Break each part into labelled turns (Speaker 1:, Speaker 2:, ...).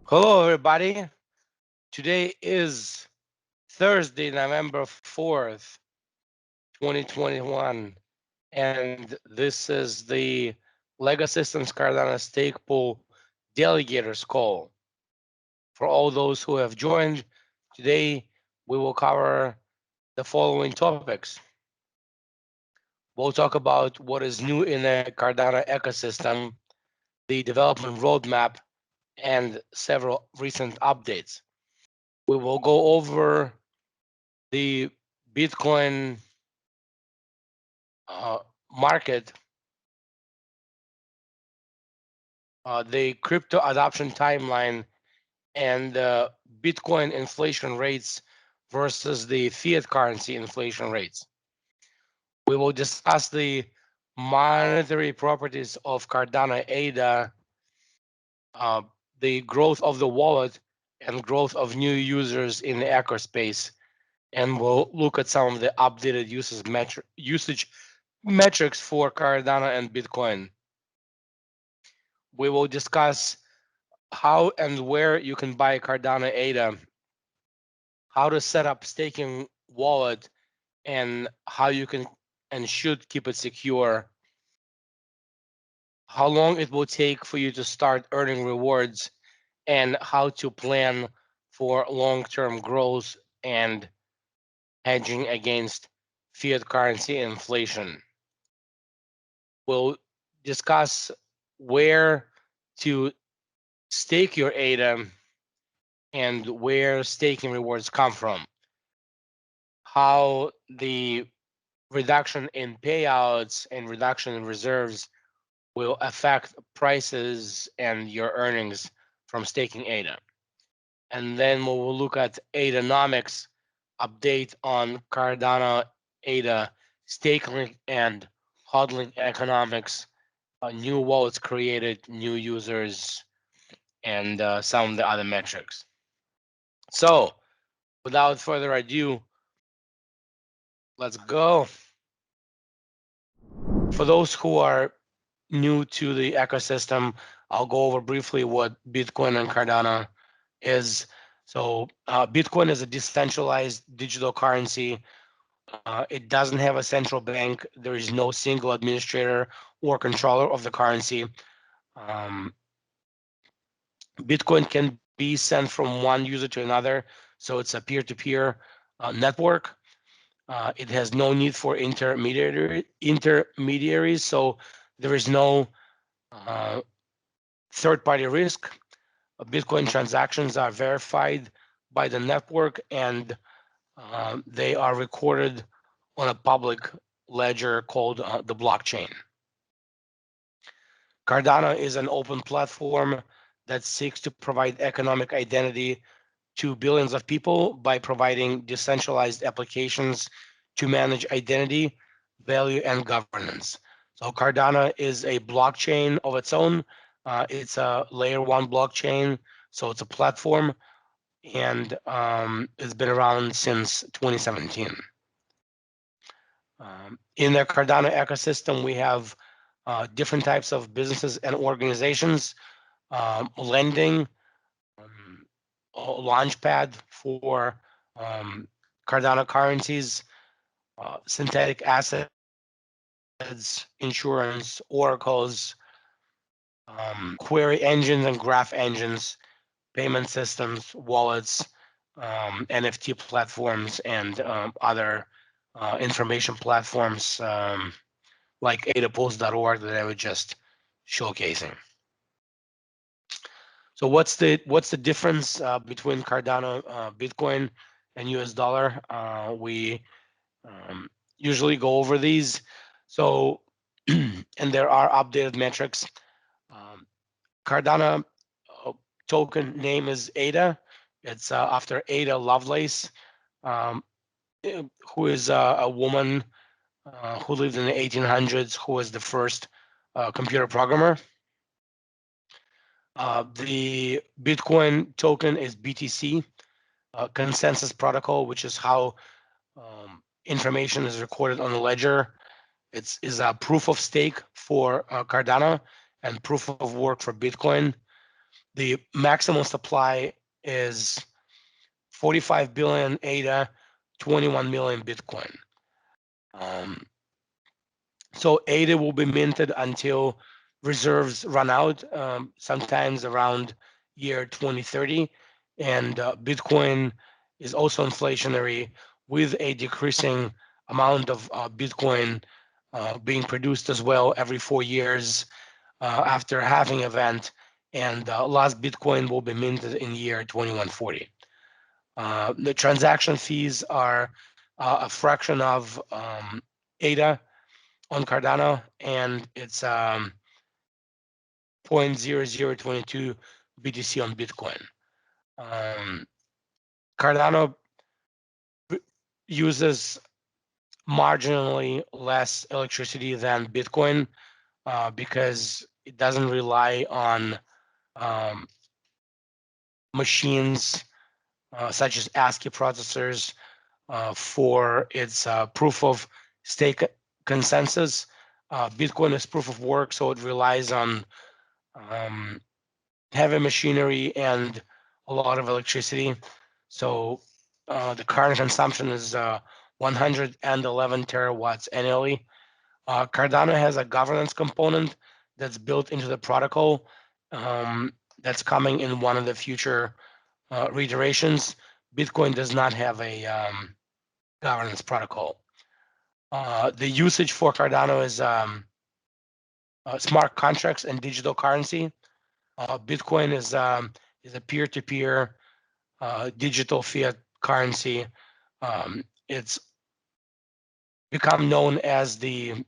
Speaker 1: Hello, everybody. Today is Thursday, November 4th, 2021, and this is the LEGA Systems Cardano Stake Pool Delegators Call. For all those who have joined, today we will cover the following topics. We'll talk about what is new in the Cardano ecosystem, the development roadmap, and several recent updates. We will go over the Bitcoin uh, market, the crypto adoption timeline, and Bitcoin inflation rates versus the fiat currency inflation rates. We will discuss the monetary properties of Cardano ADA, uh, the growth of the wallet, and growth of new users in the ecospace. And we'll look at some of the updated usage metrics for Cardano and Bitcoin. We will discuss how and where you can buy Cardano ADA, how to set up staking wallet, and how you can and should keep it secure, how long it will take for you to start earning rewards, and how to plan for long-term growth and hedging against fiat currency inflation. We'll discuss where to stake your ADA and where staking rewards come from, how the reduction in payouts and reduction in reserves will affect prices and your earnings from staking ADA. And then we will look at ADAnomics, update on Cardano ADA staking and hodling economics, new wallets created, new users, and some of the other metrics. So without further ado, let's go. For those who are new to the ecosystem, I'll go over briefly what Bitcoin and Cardano is. So Bitcoin is a decentralized digital currency. It doesn't have a central bank. There is no single administrator or controller of the currency. Um, Bitcoin can be sent from one user to another, so it's a peer-to-peer network. It has no need for intermediaries, so there is no third-party risk. Bitcoin transactions are verified by the network, and they are recorded on a public ledger called the blockchain. Cardano is an open platform that seeks to provide economic identity to billions of people by providing decentralized applications to manage identity, value, and governance. So Cardano is a blockchain of its own. It's a layer one blockchain, so it's a platform, and it's been around since 2017. In the Cardano ecosystem, we have different types of businesses and organizations, lending, a launchpad for Cardano currencies, synthetic assets, insurance, oracles, query engines and graph engines, payment systems, wallets, NFT platforms, and other information platforms like adapools.org that I was just showcasing. So what's the difference between Cardano, Bitcoin, and US dollar? We usually go over these. So, and there are updated metrics. Cardano token name is ADA. It's after Ada Lovelace, um, who is a woman who lived in the 1800s, who was the first computer programmer. The Bitcoin token is BTC, consensus protocol, which is how information is recorded on the ledger. It's is a proof of stake for Cardano and proof of work for Bitcoin. The maximum supply is 45 billion ADA, 21 million Bitcoin. So ADA will be minted until reserves run out, sometimes around year 2030. And Bitcoin is also inflationary with a decreasing amount of Bitcoin being produced as well every 4 years after a halving event. And last Bitcoin will be minted in year 2140. The transaction fees are a fraction of ADA on Cardano, and it's 0.0022 BTC on Bitcoin. Cardano uses marginally less electricity than Bitcoin because it doesn't rely on machines such as ASCII processors for its proof of stake consensus. Bitcoin is proof of work, so it relies on heavy machinery and a lot of electricity. So the current consumption is 111 terawatts annually. Cardano has a governance component that's built into the protocol that's coming in one of the future reiterations. Bitcoin does not have a governance protocol. The usage for Cardano is smart contracts and digital currency. Bitcoin is a peer-to-peer digital fiat currency. It's become known as the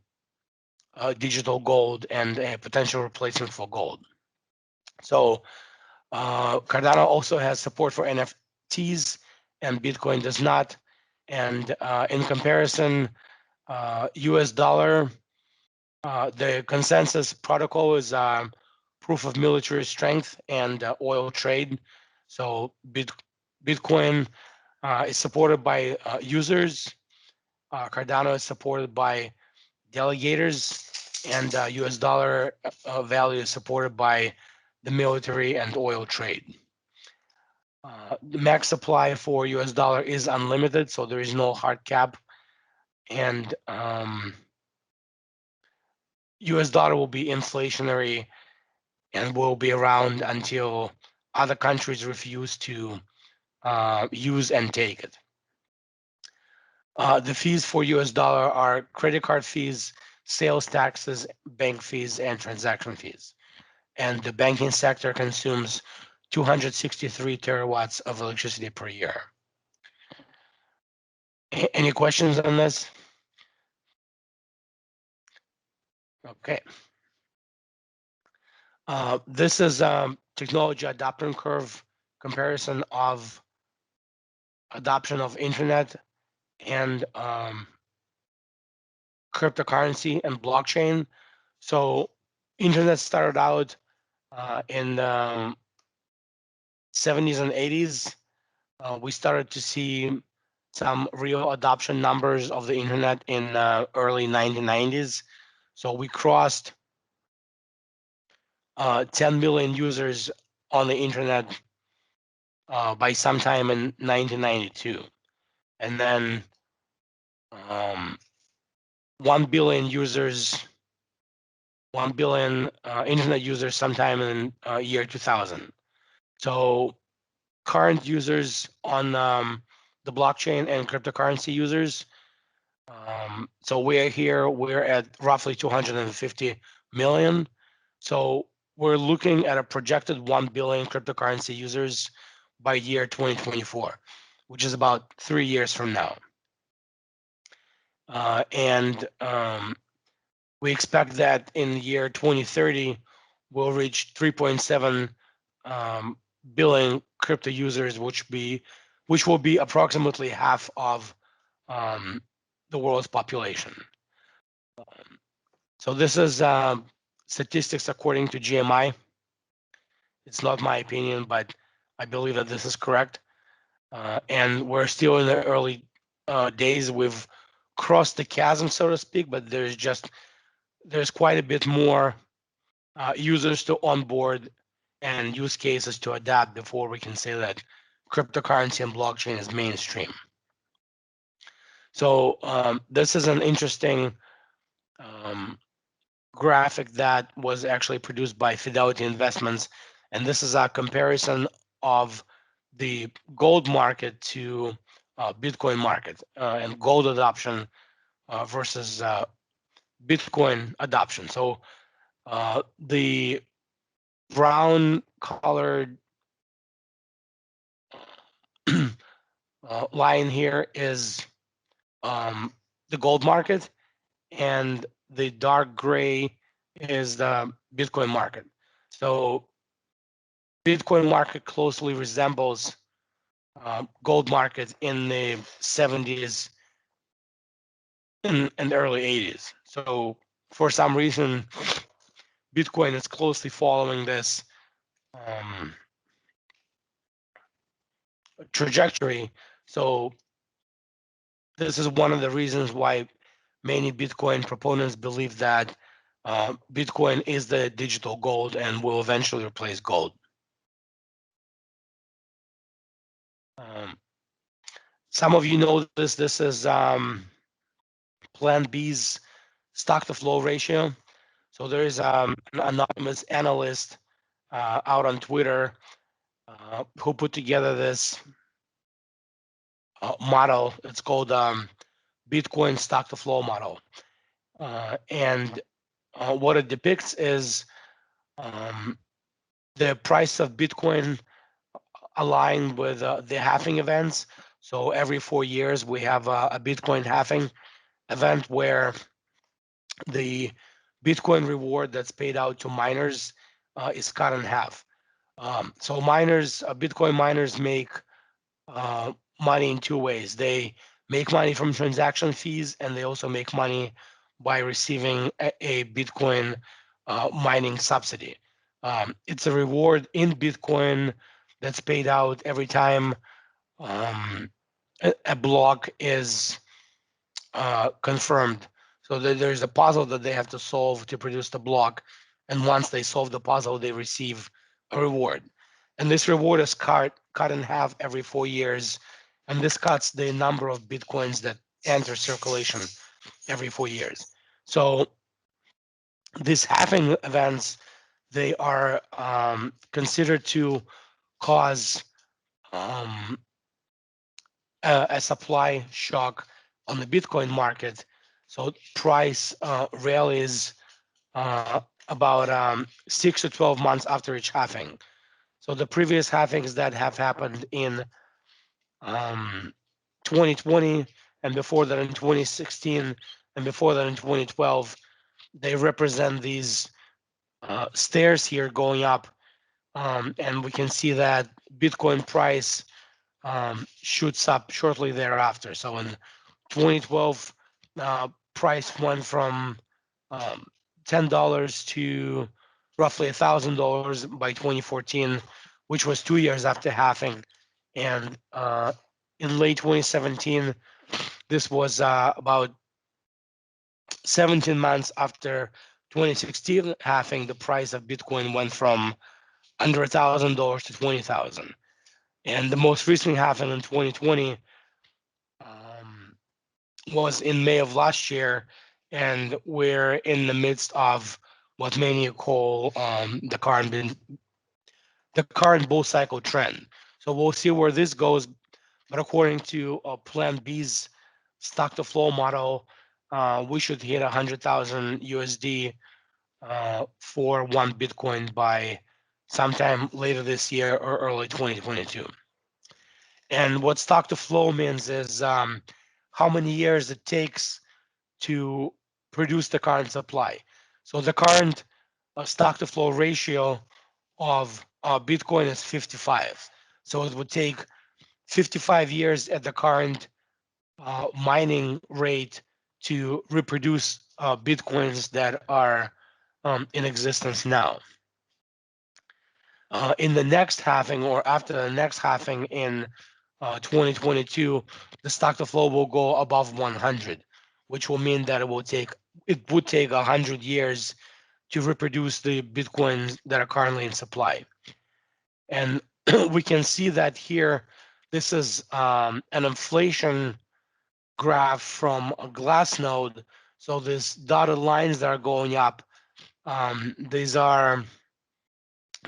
Speaker 1: digital gold and a potential replacement for gold. So Cardano also has support for NFTs, and Bitcoin does not. And in comparison, US dollar, the consensus protocol is proof of military strength and oil trade. So Bitcoin is supported by users. Cardano is supported by delegators, and US dollar value is supported by the military and oil trade. The max supply for US dollar is unlimited, so there is no hard cap. And US dollar will be inflationary and will be around until other countries refuse to use and take it. The fees for US dollar are credit card fees, sales taxes, bank fees, and transaction fees. And the banking sector consumes 263 terawatts of electricity per year. Any questions on this? Okay. This is technology adoption curve comparison of adoption of internet and cryptocurrency and blockchain. So internet started out in the 70s and 80s. We started to see some real adoption numbers of the internet in early 1990s. So we crossed 10 million users on the internet by sometime in 1992. And then 1 billion users, 1 billion internet users sometime in year 2000. So current users on the blockchain and cryptocurrency users. So we're at roughly 250 million. So we're looking at a projected 1 billion cryptocurrency users by year 2024, which is about 3 years from now. And we expect that in the year 2030, we'll reach 3.7 billion crypto users, which will be approximately half of the world's population. So this is statistics according to GMI. It's not my opinion, but I believe that this is correct. And we're still in the early days. We've crossed the chasm, so to speak, but there's quite a bit more users to onboard and use cases to adapt before we can say that cryptocurrency and blockchain is mainstream. So this is an interesting graphic that was actually produced by Fidelity Investments, and this is a comparison of the gold market to Bitcoin market and gold adoption versus Bitcoin adoption. So the brown colored line here is the gold market, and the dark gray is the Bitcoin market. So Bitcoin market closely resembles gold market in the 70s and the early 80s. So for some reason, Bitcoin is closely following this um, trajectory. So this is one of the reasons why many Bitcoin proponents believe that Bitcoin is the digital gold and will eventually replace gold. Um, some of you know this. This is Plan B's stock to flow ratio. So there is an anonymous analyst out on Twitter who put together this model. It's called Bitcoin stock to flow model. And what it depicts is um, the price of Bitcoin aligned with the halving events. So every 4 years, we have a Bitcoin halving event where the Bitcoin reward that's paid out to miners is cut in half. So Bitcoin miners make money in two ways. They make money from transaction fees, and they also make money by receiving a Bitcoin mining subsidy. It's a reward in Bitcoin that's paid out every time um, a block is confirmed. So there's a puzzle that they have to solve to produce the block, and once they solve the puzzle, they receive a reward. And this reward is cut in half every 4 years, and this cuts the number of bitcoins that enter circulation every 4 years. So these halving events, they are considered to cause um, a supply shock on the Bitcoin market. So price rallies about 6 to 12 months after each halving. So the previous halvings that have happened in um, 2020 and before that in 2016 and before that in 2012, they represent these stairs here going up. And we can see that Bitcoin price shoots up shortly thereafter. So in 2012, price went from um, $10 to roughly $1,000 by 2014, which was 2 years after halving. And in late 2017, this was about 17 months after 2016 halving. The price of Bitcoin went from under $1,000 to 20,000. And the most recent halving in 2020 um, was in May of last year, and we're in the midst of what many call the current bull cycle trend. So we'll see where this goes. But according to Plan B's stock to flow model, we should hit 100,000 USD for one Bitcoin by sometime later this year or early 2022. And what stock to flow means is how many years it takes to produce the current supply. So the current stock to flow ratio of Bitcoin is 55. So it would take 55 years at the current mining rate to reproduce Bitcoins that are in existence now. In the next halving or after the next halving in 2022, the stock to flow will go above 100, which will mean that it would take 100 years to reproduce the Bitcoins that are currently in supply. And we can see that here, this is an inflation graph from a Glassnode. So these dotted lines that are going up, these are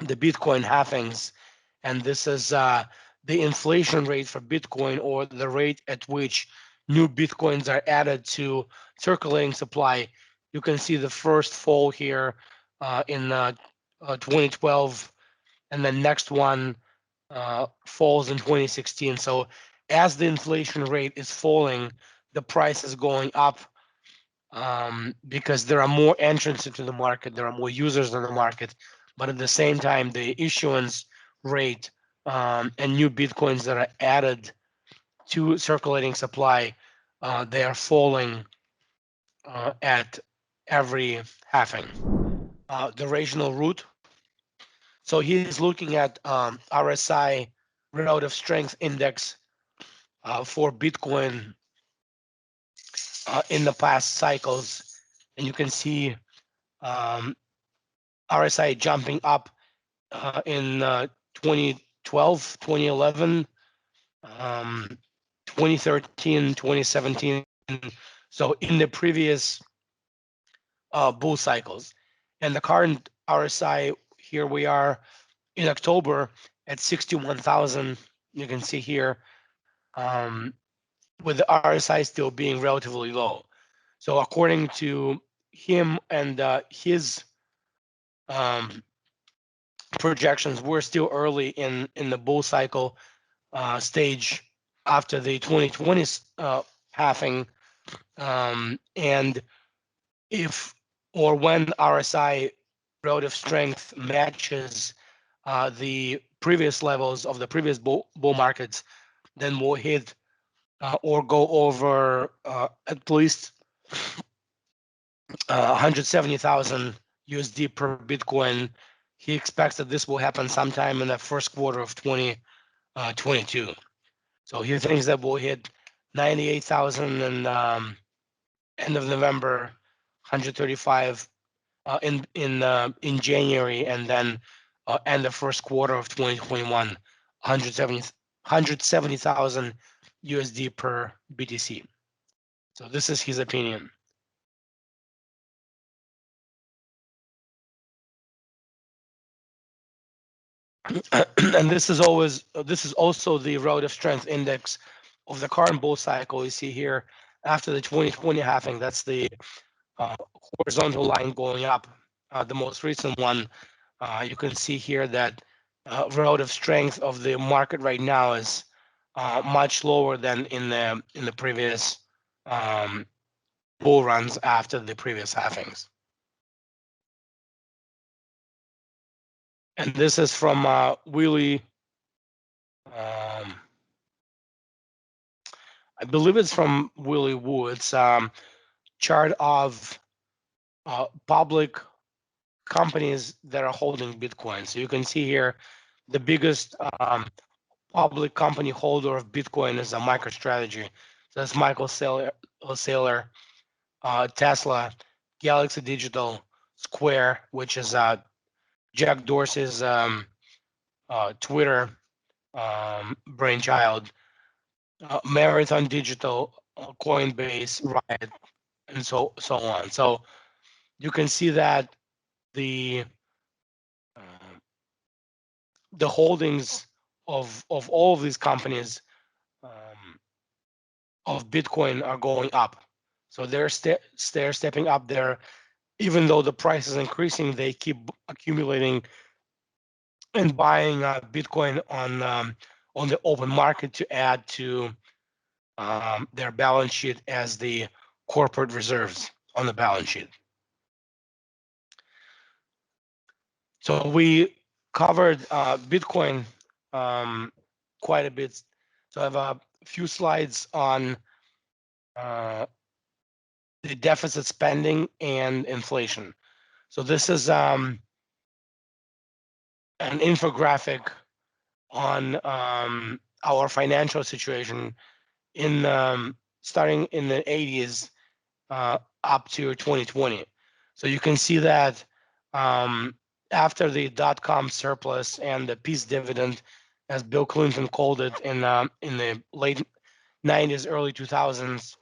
Speaker 1: the Bitcoin halvings, and this is the inflation rate for Bitcoin, or the rate at which new Bitcoins are added to circulating supply. You can see the first fall here in 2012, and the next one falls in 2016. So as the inflation rate is falling, the price is going up, because there are more entrants into the market, there are more users in the market, but at the same time, the issuance rate and new Bitcoins that are added to circulating supply, they are falling at every halving. The regional root. So he's looking at RSI, relative strength index, for Bitcoin in the past cycles, and you can see um, RSI jumping up in 2012, 2011, 2013, 2017. So in the previous bull cycles. And the current RSI, here we are in October at 61,000. You can see here, um, with the RSI still being relatively low. So according to him and his um, projections, we're still early in the bull cycle stage after the 2020 halving, and if or when RSI relative strength matches the previous levels of the previous bull markets, then we'll hit or go over at least 170,000 USD per Bitcoin. He expects that this will happen sometime in the first quarter of 2022. So he thinks that we'll hit 98,000 in end of November, 135 in January, and then end the first quarter of 2021, 170,000 USD per BTC. So this is his opinion. And this is also the relative strength index of the current bull cycle. You see here after the 2020 halving, that's the horizontal line going up, the most recent one. You can see here that relative strength of the market right now is much lower than in the previous bull runs after the previous halvings. And this is from Willie. I believe it's from Willie Wu. It's chart of public companies that are holding Bitcoin. So you can see here the biggest public company holder of Bitcoin is a MicroStrategy. So that's Michael Saylor, Tesla, Galaxy Digital, Square, which is Jack Dorsey's Twitter brainchild, Marathon Digital, Coinbase, Riot, and so on. So you can see that the uh, the holdings of all of these companies of Bitcoin are going up. So they're stepping up there. Even though the price is increasing, they keep accumulating and buying Bitcoin on the open market to add to their balance sheet as the corporate reserves on the balance sheet. So we covered Bitcoin quite a bit. So I have a few slides on the deficit spending and inflation. So this is an infographic on our financial situation in starting in the 80s up to 2020. So you can see that after the dot-com surplus and the peace dividend, as Bill Clinton called it in the late 90s, early 2000s,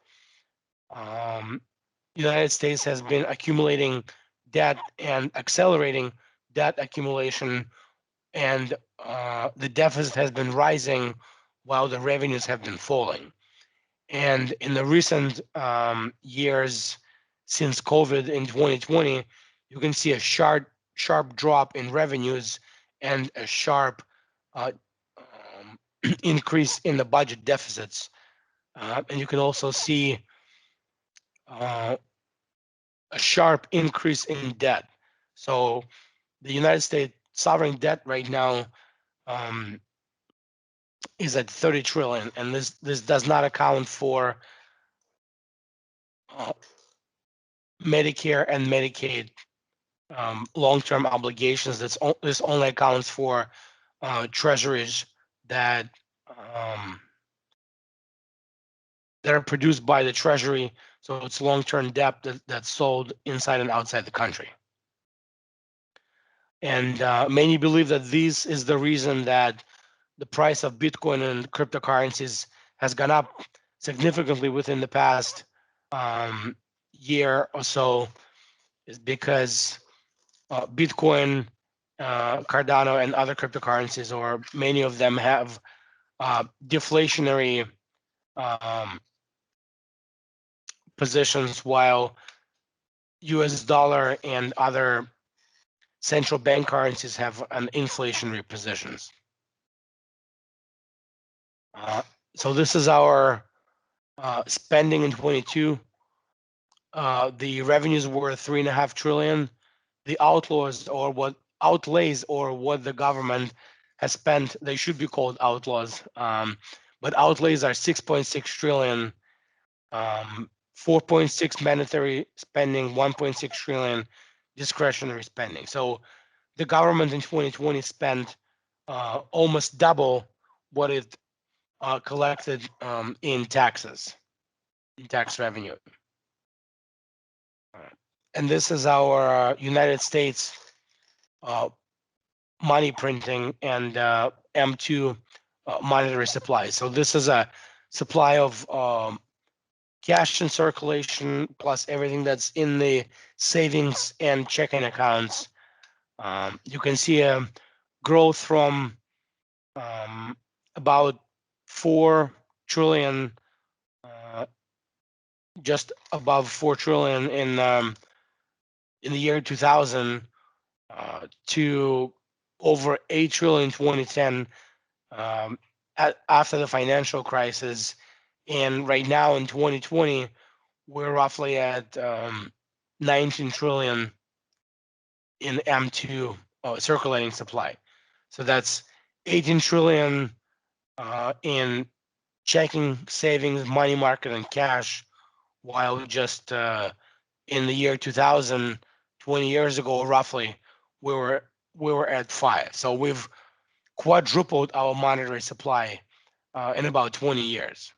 Speaker 1: United States has been accumulating debt and accelerating debt accumulation, and the deficit has been rising while the revenues have been falling. And in the recent years since COVID in 2020, you can see a sharp drop in revenues and a sharp increase in the budget deficits. And you can also see a sharp increase in debt. So the United States sovereign debt right now is at 30 trillion, and this does not account for uh, Medicare and Medicaid long-term obligations. This only accounts for treasuries that um, that are produced by the Treasury. So it's long-term debt that's sold inside and outside the country. And many believe that this is the reason that the price of Bitcoin and cryptocurrencies has gone up significantly within the past year or so, is because Bitcoin, Cardano, and other cryptocurrencies, or many of them, have deflationary positions, while US dollar and other central bank currencies have an inflationary positions. So this is our spending in 22. The revenues were 3.5 trillion. The outlays, or what the government has spent, they should be called outlaws. But outlays are 6.6 trillion, 4.6 mandatory spending, 1.6 trillion discretionary spending. So the government in 2020 spent almost double what it collected in taxes, in tax revenue. And this is our United States money printing and M2 monetary supply. So this is a supply of cash in circulation plus everything that's in the savings and checking accounts. You can see a growth from about 4 trillion, just above 4 trillion in the year 2000, to over 8 trillion in 2010, after the financial crisis. And right now in 2020, we're roughly at 19 trillion in M2 circulating supply. So that's 18 trillion in checking, savings, money market, and cash, while just in the year 2000, 20 years ago, roughly, we were at 5. So we've quadrupled our monetary supply in about 20 years.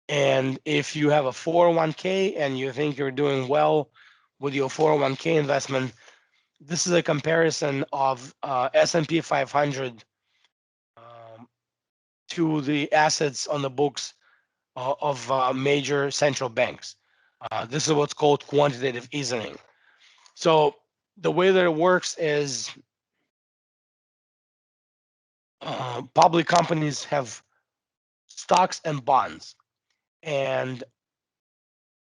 Speaker 1: And if you have a 401k and you think you're doing well with your 401k investment, this is a comparison of S&P 500 to the assets on the books of major central banks. This is what's called quantitative easing. So the way that it works is public companies have stocks and bonds. And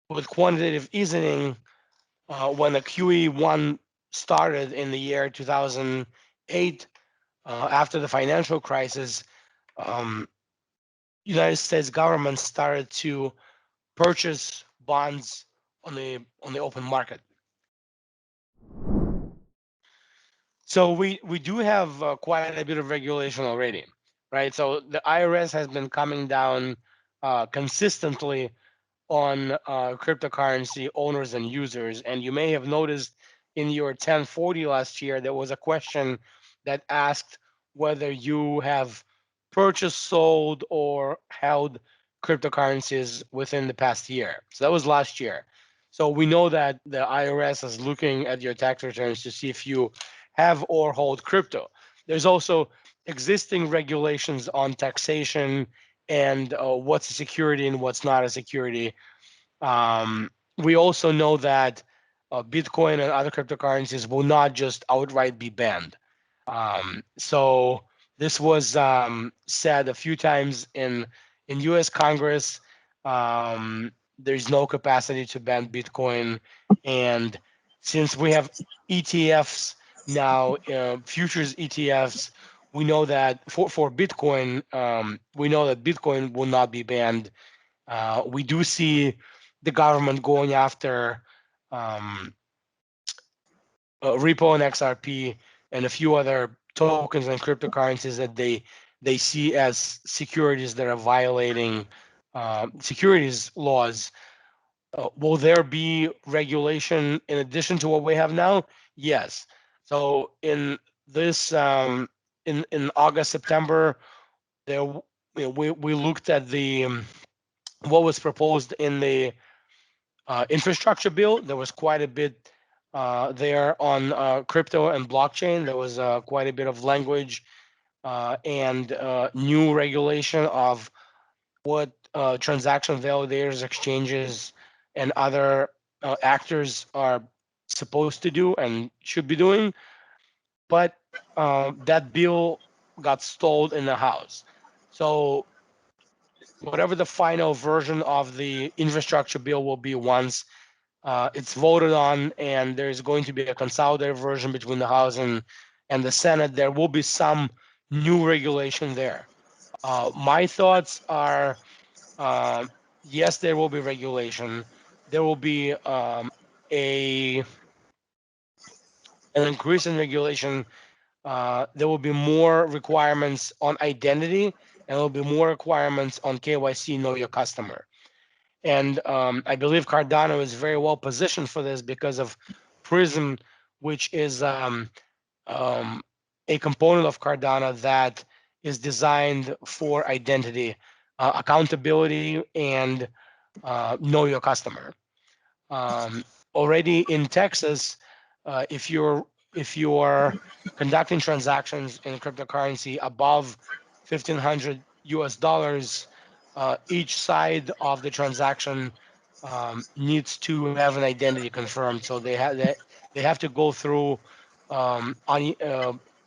Speaker 1: with quantitative easing, when the QE1 started in the year 2008, after the financial crisis, United States government started to purchase bonds on the open market. So we do have quite a bit of regulation already, right? So the IRS has been coming down consistently on cryptocurrency owners and users. And you may have noticed in your 1040 last year, there was a question that asked whether you have purchased, sold, or held cryptocurrencies within the past year. So that was last year. So we know that the IRS is looking at your tax returns to see if you have or hold crypto. There's also existing regulations on taxation and what's a security and what's not a security. We also know that Bitcoin and other cryptocurrencies will not just outright be banned. So this was said a few times in U.S. Congress. There's no capacity to ban Bitcoin, and since we have ETFs now, futures ETFs, we know that for Bitcoin, we know that Bitcoin will not be banned. We do see the government going after um, Repo and XRP and a few other tokens and cryptocurrencies that they see as securities that are violating securities laws. Will there be regulation in addition to what we have now? Yes. So in this in August September, there we looked at the what was proposed in the infrastructure bill. There was quite a bit there on crypto and blockchain. There was quite a bit of language and new regulation of what transaction validators, exchanges, and other actors are supposed to do and should be doing. But that bill got stalled in the House. So whatever the final version of the infrastructure bill will be once it's voted on, and there's going to be a consolidated version between the House and the Senate, there will be some new regulation there. My thoughts are yes, there will be regulation. There will be a an increase in regulation. There will be more requirements on identity, and there will be more requirements on KYC, know your customer. And I believe Cardano is very well positioned for this because of Prism, which is a component of Cardano that is designed for identity, accountability, and know your customer. Um, Already in Texas, if you're conducting transactions in cryptocurrency above 1,500 US dollars, each side of the transaction needs to have an identity confirmed. So they have to go through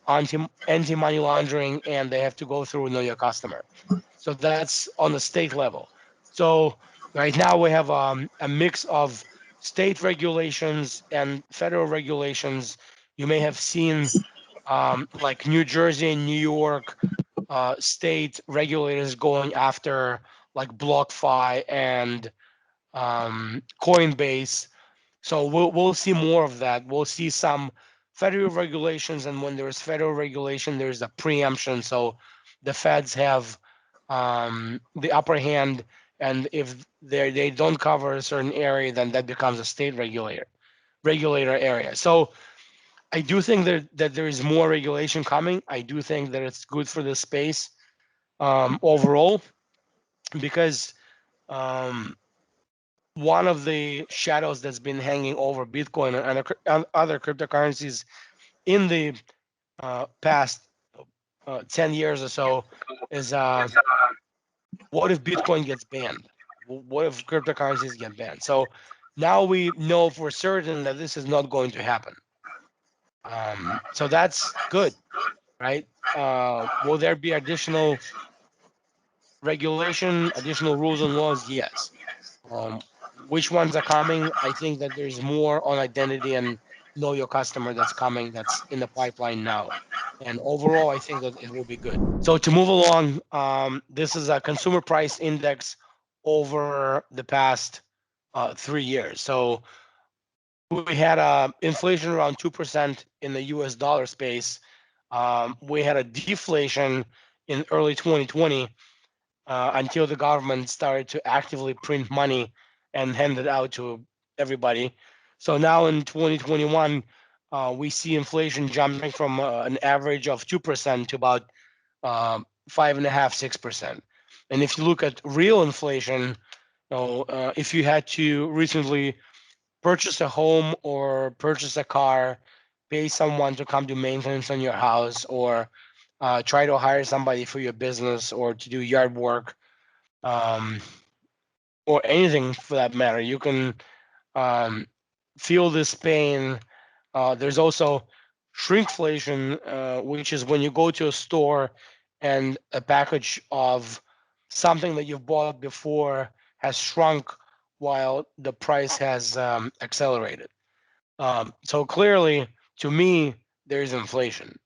Speaker 1: anti money laundering, and they have to go through know your customer. So that's on the state level. So right now we have a mix of state regulations and federal regulations. You may have seen like New Jersey and New York state regulators going after like BlockFi and Coinbase. So we'll see more of that. We'll see some federal regulations, and when there's federal regulation, there's a preemption. So the feds have the upper hand, and if they don't cover a certain area, then that becomes a state regulator area. So I do think that there is more regulation coming. I do think that it's good for the space overall, because um, one of the shadows that's been hanging over Bitcoin and other cryptocurrencies in the past 10 years or so is what if Bitcoin gets banned? What if cryptocurrencies get banned? So now we know for certain that this is not going to happen. So that's good, right? Will there be additional regulation, additional rules and laws? Yes. Um, which ones are coming? I think that there's more on identity and know your customer that's coming, that's in the pipeline now. And overall, I think that it will be good. So to move along, this is a consumer price index over the past 3 years. So we had inflation around 2% in the US dollar space. We had a deflation in early 2020 until the government started to actively print money and hand it out to everybody. So now in 2021, we see inflation jumping from an average of 2% to about 5.5%, 6%. And if you look at real inflation, if you had to recently purchase a home or purchase a car, pay someone to come do maintenance on your house, or try to hire somebody for your business or to do yard work, um, or anything for that matter. You can um, feel this pain. There's also shrinkflation, which is when you go to a store and a package of something that you've bought before has shrunk while the price has accelerated. So clearly, to me, there's inflation.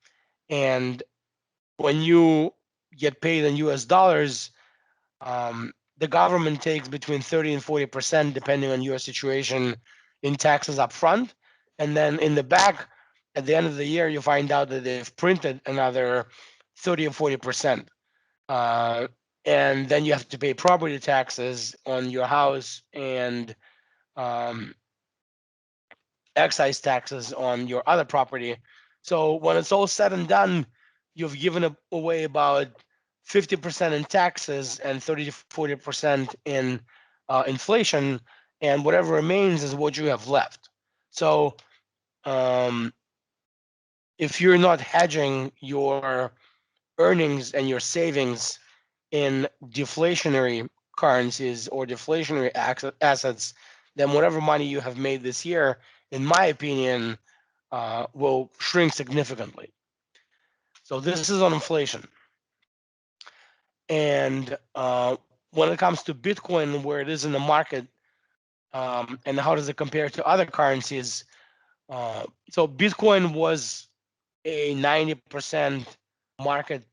Speaker 1: And when you get paid in US dollars, the government takes between 30 and 40%, depending on your situation, in taxes up front. And then in the back, at the end of the year, you find out that they've printed another 30 or 40%. And then you have to pay property taxes on your house and um, excise taxes on your other property. So when it's all said and done, you've given away about 50% in taxes and 30 to 40% in inflation, and whatever remains is what you have left. So um, if you're not hedging your earnings and your savings in deflationary currencies or deflationary assets, then whatever money you have made this year, in my opinion, will shrink significantly. So this is on inflation. And when it comes to Bitcoin, where it is in the market, and how does it compare to other currencies? So Bitcoin was a 90% market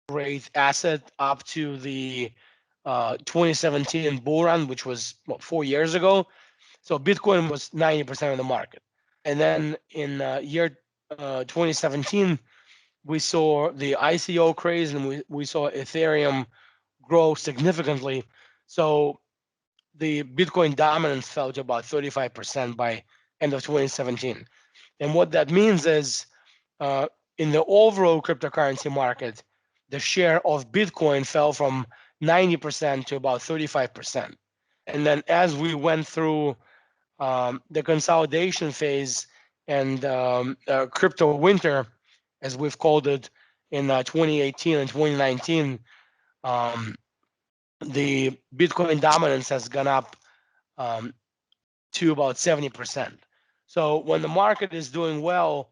Speaker 1: rate asset up to the 2017 bull run, which was 4 years ago. So Bitcoin was 90% of the market. And then in year 2017, we saw the ICO craze and we saw Ethereum grow significantly. So the Bitcoin dominance fell to about 35% by end of 2017. And what that means is uh, in the overall cryptocurrency market, the share of Bitcoin fell from 90% to about 35%. And then as we went through the consolidation phase and crypto winter, as we've called it, in 2018 and 2019, um, the Bitcoin dominance has gone up um, to about 70%. So when the market is doing well,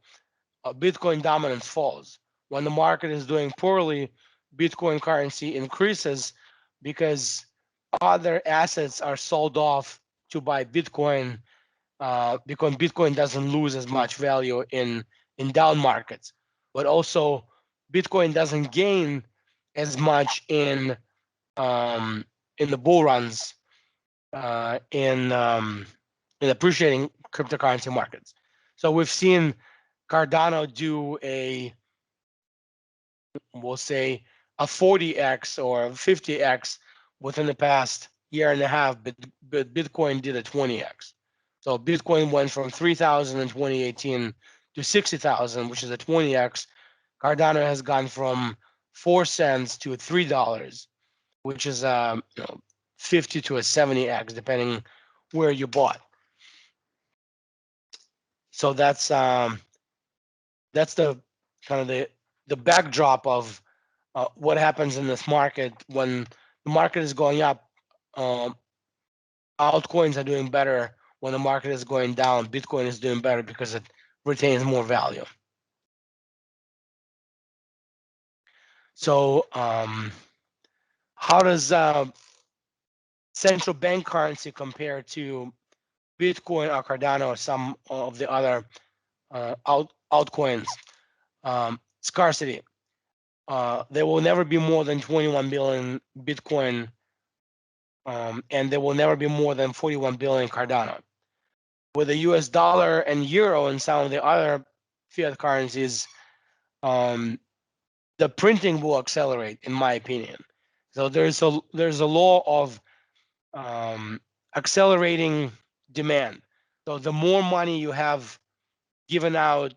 Speaker 1: Bitcoin dominance falls. When the market is doing poorly, Bitcoin currency increases because other assets are sold off to buy Bitcoin, because Bitcoin doesn't lose as much value in down markets, but also Bitcoin doesn't gain as much in the bull runs in appreciating cryptocurrency markets. So we've seen Cardano do we'll say a 40x or 50x within the past year and a half, but Bitcoin did a 20x. So Bitcoin went from 3,000 in 2018 to 60,000, which is a 20x. Cardano has gone from 4 cents to $3, which is 50 to a 70x, depending where you bought. So that's the kind of the backdrop of what happens in this market when the market is going up. Altcoins are doing better. When the market is going down, Bitcoin is doing better because it retains more value. So how does central bank currency compare to Bitcoin or Cardano or some of the other altcoins? Scarcity. There will never be more than 21 billion Bitcoin, and there will never be more than 41 billion Cardano. With the US dollar and euro and some of the other fiat currencies, the printing will accelerate, in my opinion. So there's a law of accelerating demand. So the more money you have given out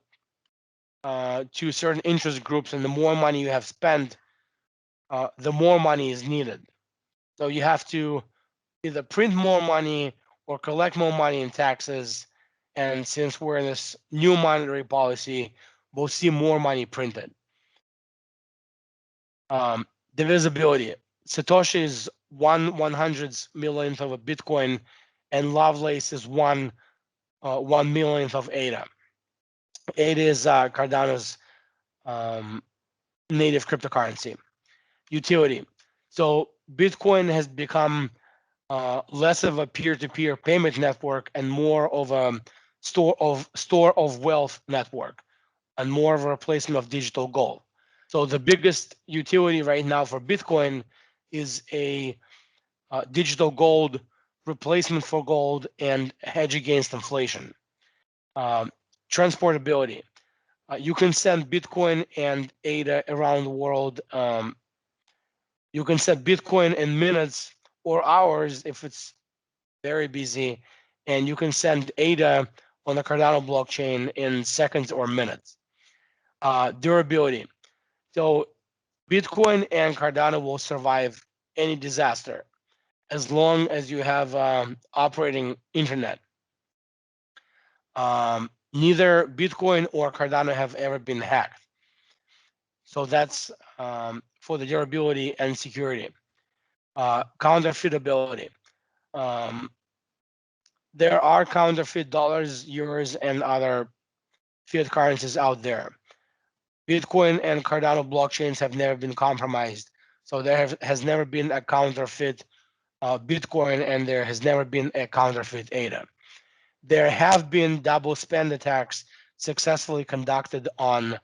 Speaker 1: to certain interest groups, and the more money you have spent, the more money is needed. So you have to either print more money or collect more money in taxes. And since we're in this new monetary policy, we'll see more money printed. Divisibility. Satoshi is 1/100th of a Bitcoin, and Lovelace is 1/1 millionth of ADA. ADA is Cardano's native cryptocurrency. Utility. So Bitcoin has become less of a peer-to-peer payment network and more of a store of wealth network, and more of a replacement of digital gold. So the biggest utility right now for Bitcoin is a digital gold replacement for gold and hedge against inflation. Um, Transportability. You can send Bitcoin and ADA around the world. You can send Bitcoin in minutes or hours if it's very busy, and you can send ADA on the Cardano blockchain in seconds or minutes. Durability. So Bitcoin and Cardano will survive any disaster as long as you have operating internet. Neither Bitcoin or Cardano have ever been hacked. So that's for the durability and security. Counterfeitability. Um, there are counterfeit dollars, euros, and other fiat currencies out there. Bitcoin and Cardano blockchains have never been compromised. So there has never been a counterfeit Bitcoin, and there has never been a counterfeit ADA. There have been double spend attacks successfully conducted on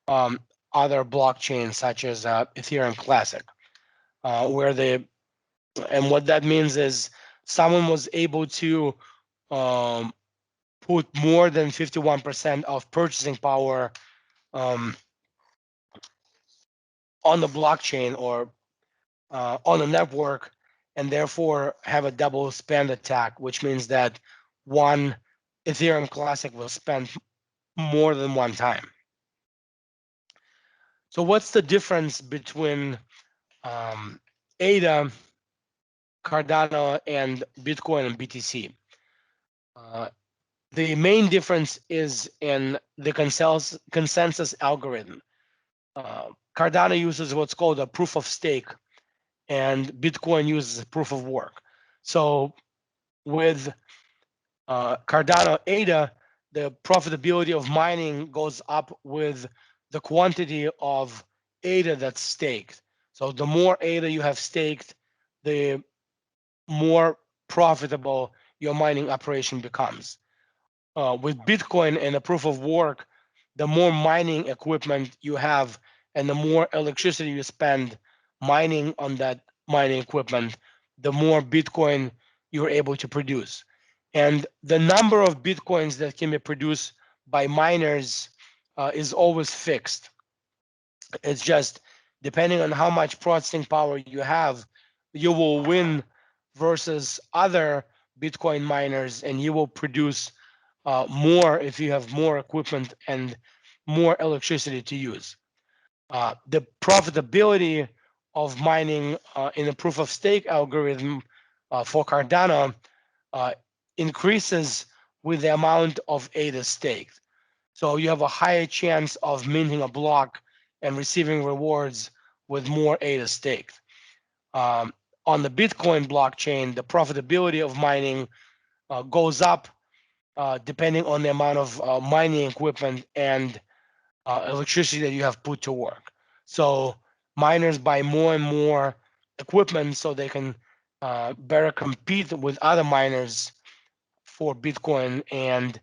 Speaker 1: other blockchains such as Ethereum Classic, where and what that means is someone was able to um, put more than 51% of purchasing power um, on the blockchain or on the network, and therefore have a double spend attack, which means that one Ethereum Classic was spent more than one time. So what's the difference between ADA, Cardano, and Bitcoin and BTC? The main difference is in the consensus algorithm. Cardano uses what's called a proof of stake, and Bitcoin uses a proof of work. So with Cardano ADA, the profitability of mining goes up with the quantity of ADA that's staked. So the more ADA you have staked, the more profitable your mining operation becomes. With Bitcoin and the proof of work, the more mining equipment you have and the more electricity you spend mining on that mining equipment, the more Bitcoin you're able to produce. And the number of Bitcoins that can be produced by miners is always fixed. It's just depending on how much processing power you have, you will win versus other Bitcoin miners, and you will produce more if you have more equipment and more electricity to use. The profitability of mining in the proof of stake algorithm for Cardano increases with the amount of ADA staked. So you have a higher chance of minting a block and receiving rewards with more ADA staked. On the Bitcoin blockchain, the profitability of mining goes up depending on the amount of mining equipment and electricity that you have put to work. So miners buy more and more equipment so they can better compete with other miners for Bitcoin, and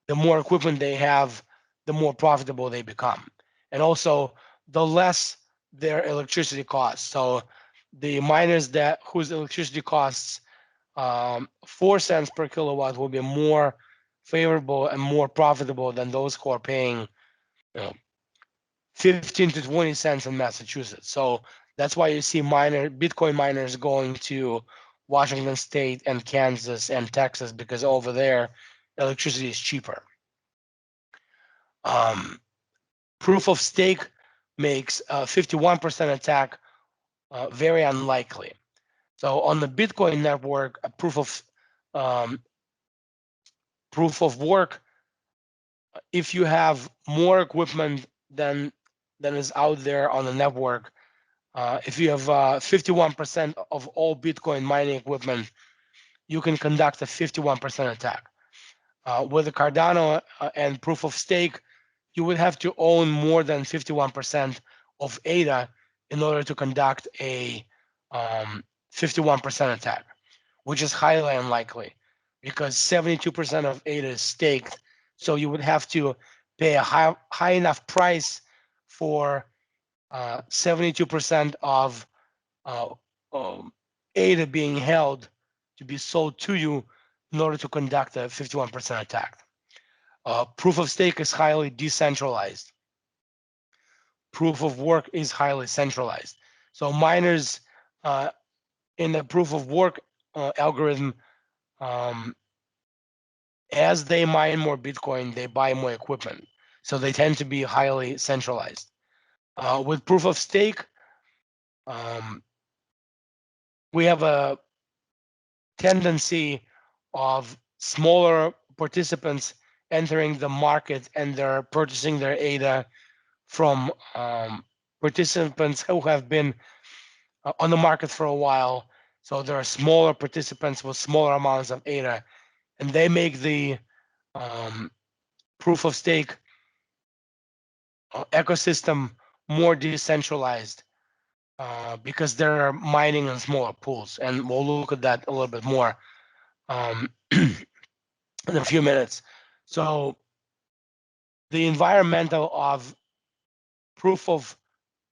Speaker 1: the more equipment they have, the more profitable they become. And also, the less their electricity costs. So the miners whose electricity costs 4 cents per kilowatt will be more favorable and more profitable than those who are paying, 15 to 20 cents in Massachusetts. So that's why you see Bitcoin miners going to Washington State and Kansas and Texas, because over there electricity is cheaper. Proof of stake makes 51% attack very unlikely. So on the Bitcoin network, a proof of proof of work, if you have more equipment than is out there on the network, if you have 51% of all Bitcoin mining equipment, you can conduct a 51% attack. With the Cardano and proof of stake, you would have to own more than 51% of ADA in order to conduct a 51% attack, which is highly unlikely because 72% of ADA is staked. So you would have to pay a high enough price for 72% of ADA being held to be sold to you in order to conduct a 51% attack. Proof of stake is highly decentralized. Proof of work is highly centralized. So miners in the proof of work algorithm, as they mine more Bitcoin, they buy more equipment. So they tend to be highly centralized. With proof of stake, we have a tendency of smaller participants entering the market and they're purchasing their ADA from participants who have been on the market for a while. So there are smaller participants with smaller amounts of ADA, and they make the proof of stake ecosystem more decentralized because they're mining in smaller pools. And we'll look at that a little bit more in a few minutes. So the environmental of proof of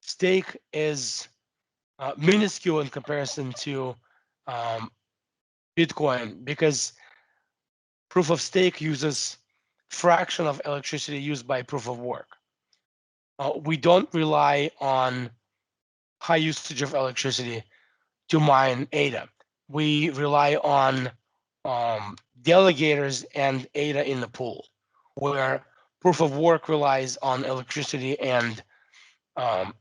Speaker 1: stake is minuscule in comparison to Bitcoin because proof of stake uses fraction of electricity used by proof of work. We don't rely on high usage of electricity to mine ADA. We rely on delegators and ADA in the pool, where proof of work relies on electricity and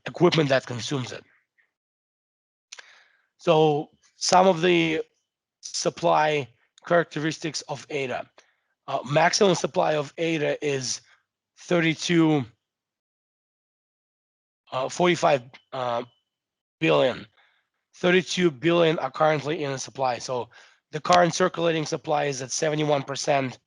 Speaker 1: equipment that consumes it. So some of the supply characteristics of ADA. Maximum supply of ADA is 45 billion. 32 billion are currently in the supply. So the current circulating supply is at 71%,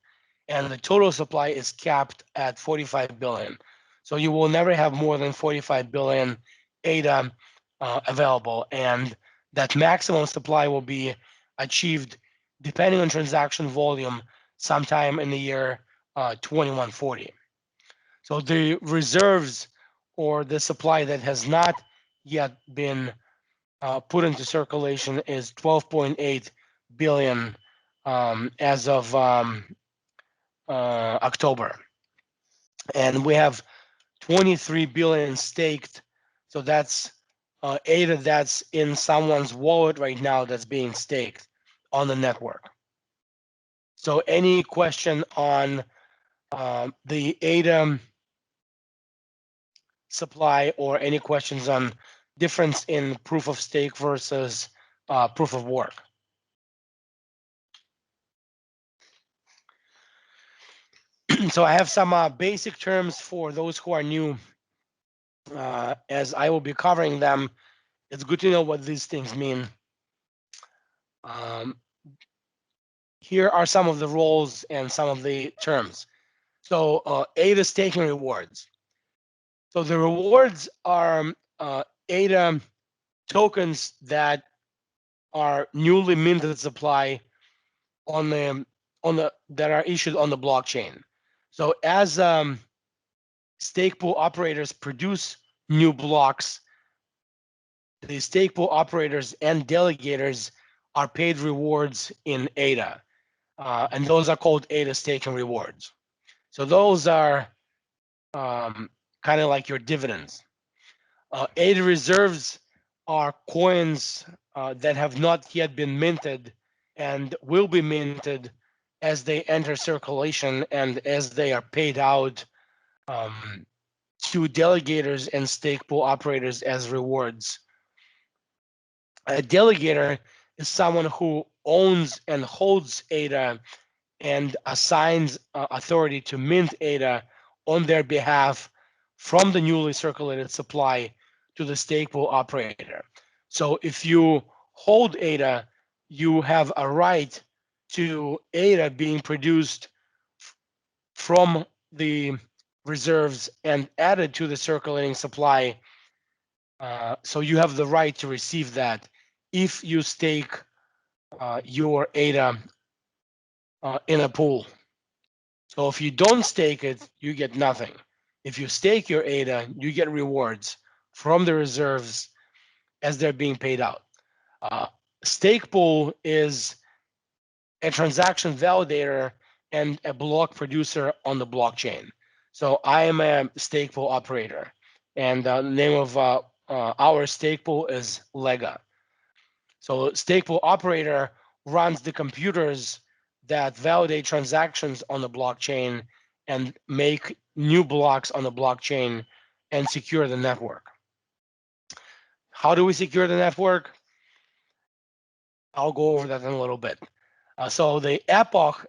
Speaker 1: and the total supply is capped at 45 billion. So you will never have more than 45 billion ADA available, and that maximum supply will be achieved depending on transaction volume sometime in the year 2140. So the reserves or the supply that has not yet been put into circulation is 12.8 billion as of October. And we have 23 billion staked. So that's ADA that's in someone's wallet right now that's being staked on the network. So any question on the ADA supply or any questions on difference in proof of stake versus proof of work? So I have some basic terms for those who are new. As I will be covering them, it's good to know what these things mean. Here are some of the roles and some of the terms. So ADA staking rewards. So the rewards are ADA tokens that are newly minted supply on the that are issued on the blockchain. So as stake pool operators produce new blocks, the stake pool operators and delegators are paid rewards in ADA, and those are called ADA staking rewards. So those are kind of like your dividends. ADA reserves are coins that have not yet been minted and will be minted as they enter circulation and as they are paid out to delegators and stake pool operators as rewards. A delegator is someone who owns and holds ADA and assigns authority to mint ADA on their behalf from the newly circulated supply to the stake pool operator. So if you hold ADA, you have a right to ADA being produced from the reserves and added to the circulating supply. So you have the right to receive that if you stake your ADA in a pool. So if you don't stake it, you get nothing. If you stake your ADA, you get rewards from the reserves as they're being paid out. Uh, Stake pool is a transaction validator and a block producer on the blockchain. So I am a stake pool operator, and the name of our stake pool is LEGA. So stake pool operator runs the computers that validate transactions on the blockchain and make new blocks on the blockchain and secure the network. How do we secure the network? I'll go over that in a little bit. So the epoch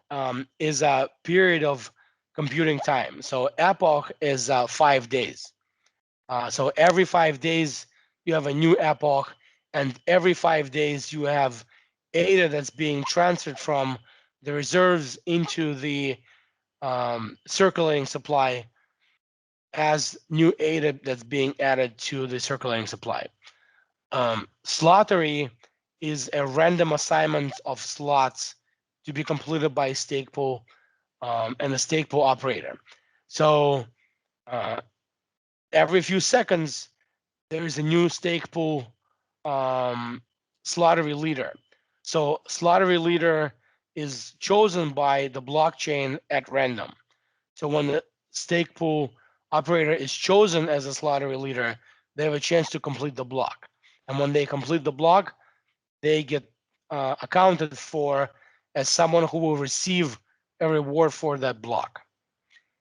Speaker 1: is a period of computing time. So epoch is 5 days. So every 5 days you have a new epoch, and every 5 days you have ADA that's being transferred from the reserves into the circulating supply as new ADA that's being added to the circulating supply. Slottery is a random assignment of slots to be completed by a stake pool and a stake pool operator. So every few seconds, there is a new stake pool slottery leader. So slottery leader is chosen by the blockchain at random. So when the stake pool operator is chosen as a slottery leader, they have a chance to complete the block. And when they complete the block, they get accounted for as someone who will receive a reward for that block.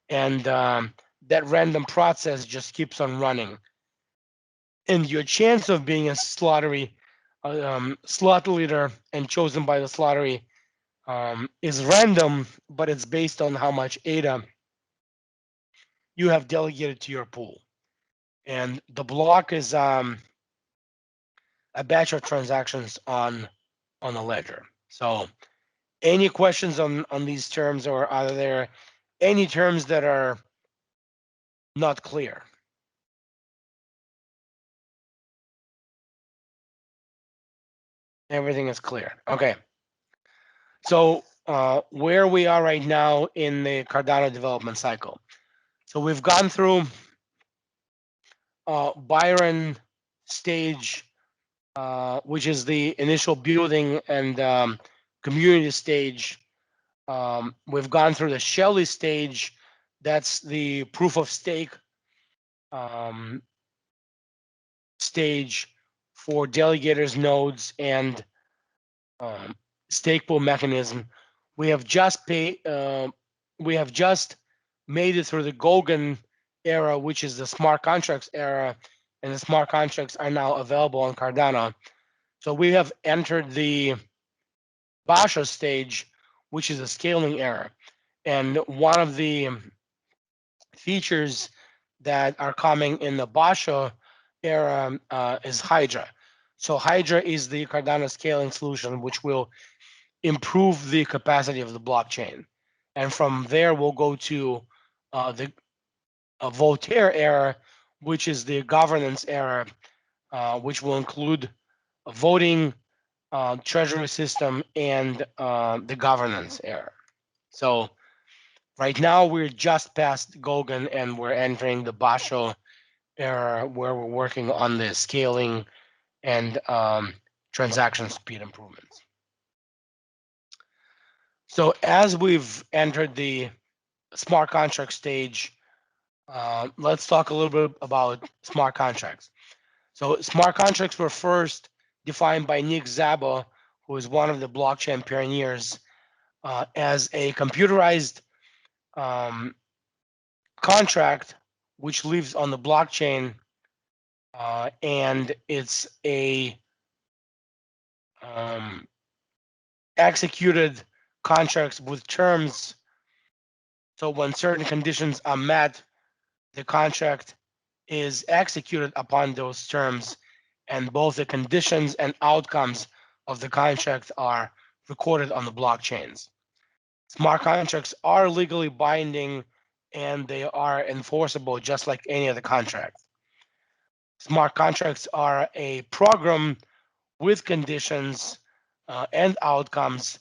Speaker 1: And that random process just keeps on running. And your chance of being a slot leader and chosen by the slottery is random, but it's based on how much ADA you have delegated to your pool. And the block is a batch of transactions on a ledger. So any questions on these terms, or are there any terms that are not clear? Everything is clear. Okay. So where we are right now in the Cardano development cycle. So we've gone through Byron stage, which is the initial building and community stage. We've gone through the Shelley stage. That's the proof of stake stage for delegators, nodes, and stake pool mechanism. We have just made it through the Golden era, which is the smart contracts era, and the smart contracts are now available on Cardano. So we have entered the Basho stage, which is a scaling era. And one of the features that are coming in the Basho era is Hydra. So Hydra is the Cardano scaling solution, which will improve the capacity of the blockchain. And from there, we'll go to the Voltaire era, which is the governance era, which will include voting, treasury system, and the governance era. So right now, we're just past Goguen and we're entering the Basho era, where we're working on the scaling and transaction speed improvements. So as we've entered the smart contract stage, let's talk a little bit about smart contracts. So smart contracts were first defined by Nick Szabo, who is one of the blockchain pioneers, as a computerized contract which lives on the blockchain, and it's a executed contracts with terms. So when certain conditions are met, the contract is executed upon those terms, and both the conditions and outcomes of the contract are recorded on the blockchains. Smart contracts are legally binding and they are enforceable just like any other contract. Smart contracts are a program with conditions and outcomes,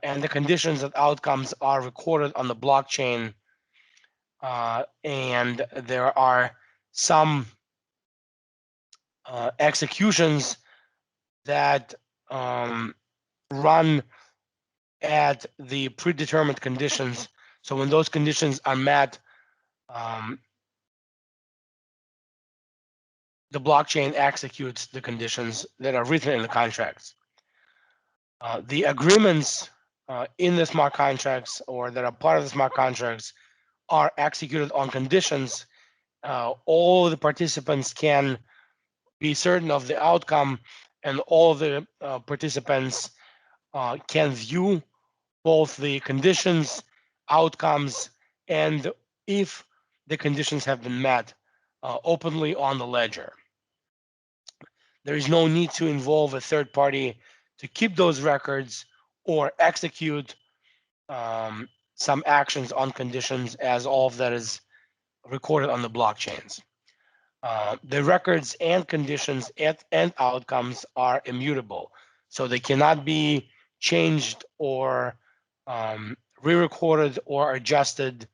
Speaker 1: and the conditions and outcomes are recorded on the blockchain. And there are some executions that run at the predetermined conditions. So when those conditions are met, um, the blockchain executes the conditions that are written in the contracts. The agreements in the smart contracts or that are part of the smart contracts are executed on conditions. All the participants can be certain of the outcome, and all the participants can view both the conditions, outcomes, and if the conditions have been met openly on the ledger. There is no need to involve a third party to keep those records or execute some actions on conditions, as all of that is recorded on the blockchains. The records and conditions and outcomes are immutable, so they cannot be changed or re-recorded or adjusted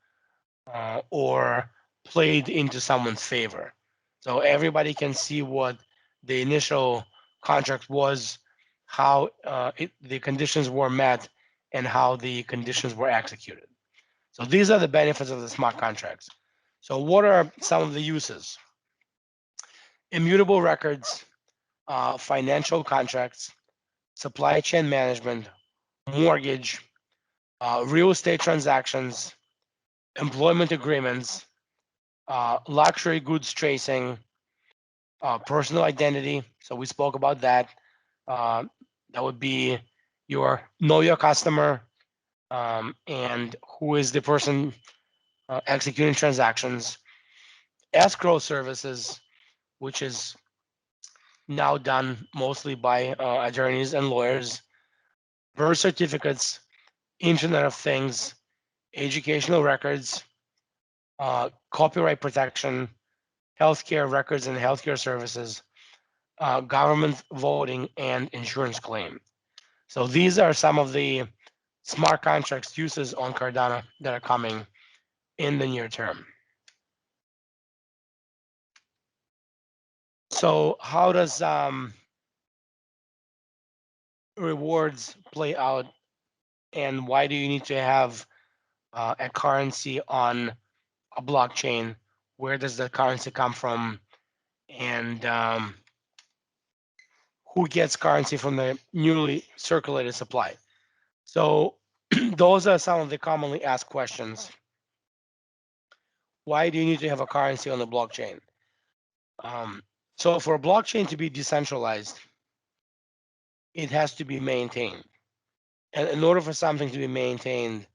Speaker 1: or played into someone's favor. So everybody can see what the initial contract was, how the conditions were met, and how the conditions were executed. So these are the benefits of the smart contracts. So what are some of the uses? Immutable records, financial contracts, supply chain management, mortgage, real estate transactions, employment agreements, luxury goods tracing, personal identity. So we spoke about that. Uh, that would be your know your customer and who is the person executing transactions. Escrow services, which is now done mostly by attorneys and lawyers. Birth certificates, Internet of Things, educational records, copyright protection, healthcare records and healthcare services, government voting, and insurance claim. So these are some of the smart contracts uses on Cardano that are coming in the near term. So how does rewards play out, and why do you need to have a currency on a blockchain? Where does the currency come from? And who gets currency from the newly circulated supply? So those are some of the commonly asked questions. Why do you need to have a currency on the blockchain? Um, so for a blockchain to be decentralized, it has to be maintained. And in order for something to be maintained,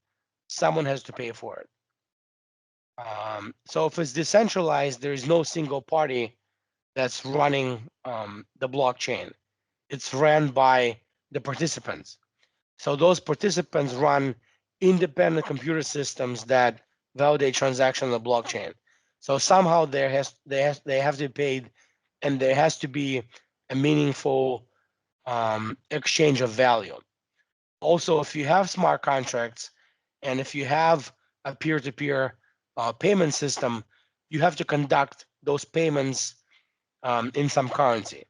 Speaker 1: someone has to pay for it. So if it's decentralized, there is no single party that's running the blockchain. It's ran by the participants. So those participants run independent computer systems that validate transactions on the blockchain. So somehow they have to be paid, and there has to be a meaningful exchange of value. Also, if you have smart contracts and if you have a peer-to-peer payment system, you have to conduct those payments in some currency.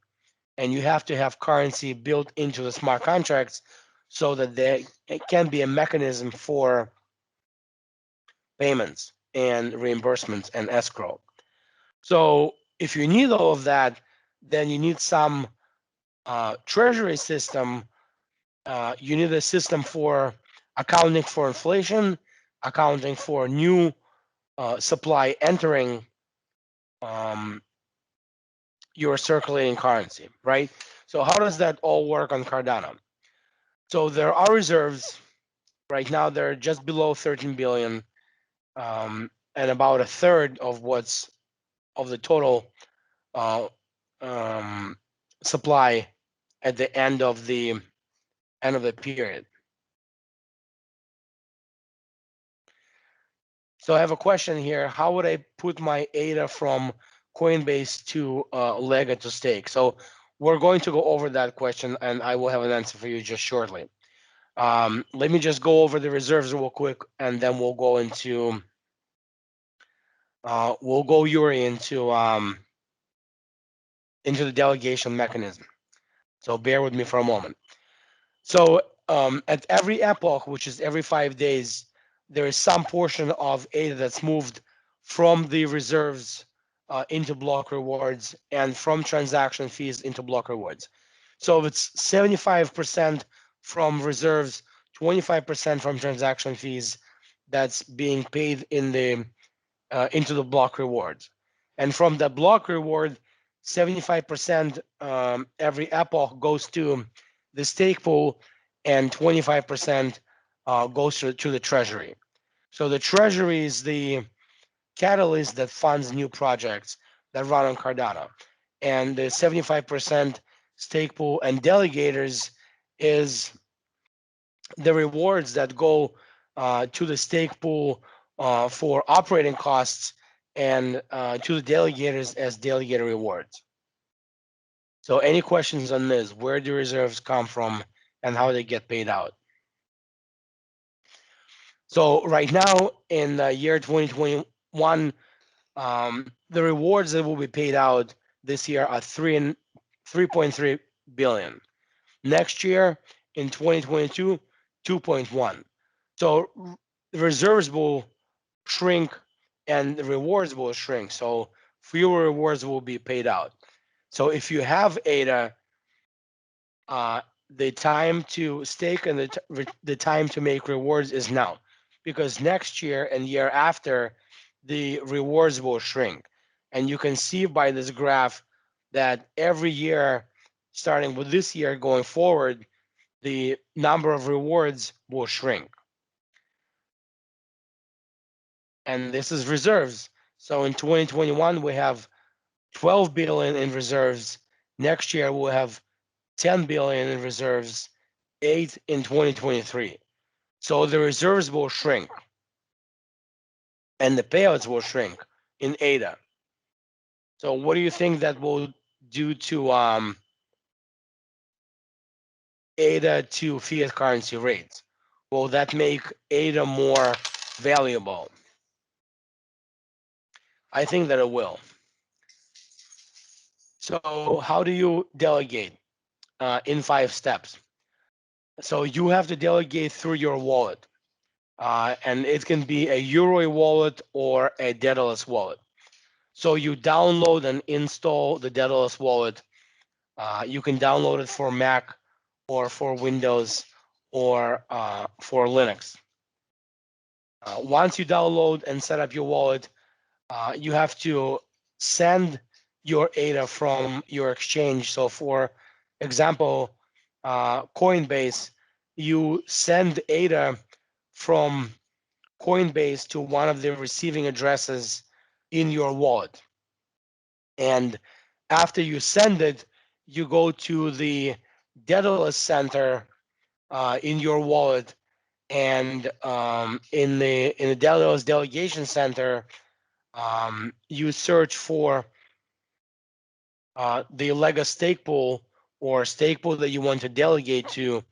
Speaker 1: And you have to have currency built into the smart contracts so that there can be a mechanism for payments and reimbursements and escrow. So if you need all of that, then you need some treasury system. You need a system for accounting for inflation, accounting for new supply entering um, your circulating currency, right? So how does that all work on Cardano? So there are reserves. Right now, they're just below 13 billion, and about a third of the total uh, um, supply at the end of the period. So I have a question here. How would I put my ADA from Coinbase to Lega to stake? So we're going to go over that question, and I will have an answer for you just shortly. Let me just go over the reserves real quick, and then we'll go Yuri into the delegation mechanism. So bear with me for a moment. So at every epoch, which is every 5 days, there is some portion of ADA that's moved from the reserves into block rewards and from transaction fees into block rewards. So if it's 75% from reserves, 25% from transaction fees, that's being paid into the block rewards. And from the block reward, 75% every epoch goes to the stake pool, and 25% goes to the treasury. So the treasury is the catalyst that funds new projects that run on Cardano. And the 75% stake pool and delegators is the rewards that go to the stake pool for operating costs and to the delegators as delegator rewards. So any questions on this? Where do reserves come from and how they get paid out? So right now in the year 2021, the rewards that will be paid out this year are 3.3 billion. Next year in 2022, 2.1. So the reserves will shrink and the rewards will shrink. So fewer rewards will be paid out. So if you have ADA, the time to stake and the time to make rewards is now, because next year and year after, the rewards will shrink. And you can see by this graph that every year, starting with this year going forward, the number of rewards will shrink. And this is reserves. So in 2021, we have 12 billion in reserves. Next year, we'll have 10 billion in reserves, 8 in 2023. So the reserves will shrink and the payouts will shrink in ADA. So what do you think that will do to ADA to fiat currency rates? Will that make ADA more valuable? I think that it will. So how do you delegate? In 5 steps. So you have to delegate through your wallet. And it can be a Euro wallet or a Daedalus wallet. So you download and install the Daedalus wallet. You can download it for Mac or for Windows or for Linux. Once you download and set up your wallet, you have to send your ADA from your exchange. So for example, Coinbase, you send ADA from Coinbase to one of the receiving addresses in your wallet. And after you send it, you go to the Daedalus Center in your wallet, and in the Daedalus Delegation Center, you search for the LEGA stake pool or stake pool that you want to delegate to,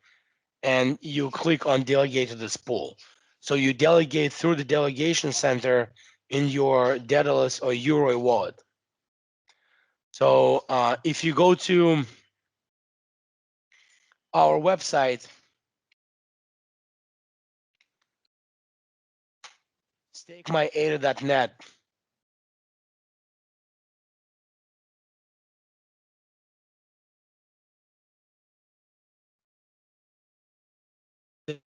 Speaker 1: and you click on delegate to this pool. So you delegate through the delegation center in your Daedalus or Euro wallet. So if you go to our website, stakemyada.net,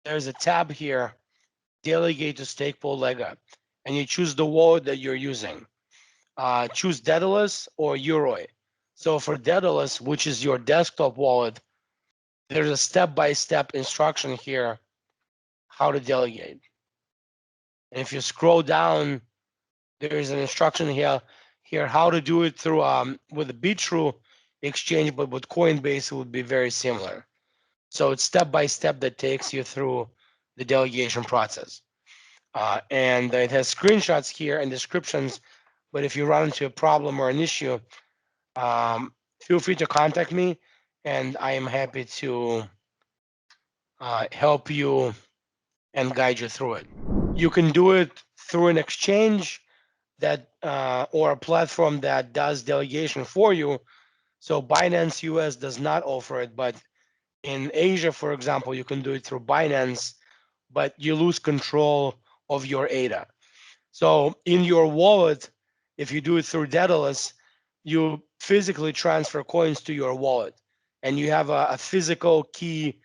Speaker 1: there's a tab here, delegate to stake pool LEGA, and you choose the wallet that you're using. Choose Daedalus or Euro. So for Daedalus, which is your desktop wallet, there's a step-by-step instruction here how to delegate. And if you scroll down, there is an instruction here how to do it through with the Bitrue exchange, but with Coinbase it would be very similar. So it's step by step that takes you through the delegation process. And it has screenshots here and descriptions, but if you run into a problem or an issue, feel free to contact me and I am happy to help you and guide you through it. You can do it through an exchange that or a platform that does delegation for you. So Binance US does not offer it, but in Asia, for example, you can do it through Binance, but you lose control of your ADA. So in your wallet, if you do it through Daedalus, you physically transfer coins to your wallet, and you have a physical key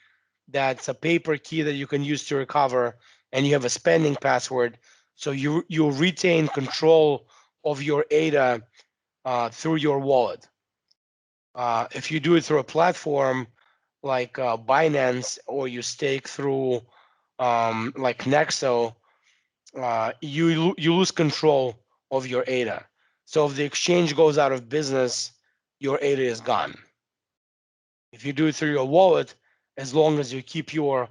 Speaker 1: that's a paper key that you can use to recover, and you have a spending password. So you retain control of your ADA through your wallet. If you do it through a platform like Binance, or you stake through like Nexo, you lose control of your ADA. So if the exchange goes out of business, your ADA is gone. If you do it through your wallet, as long as you keep your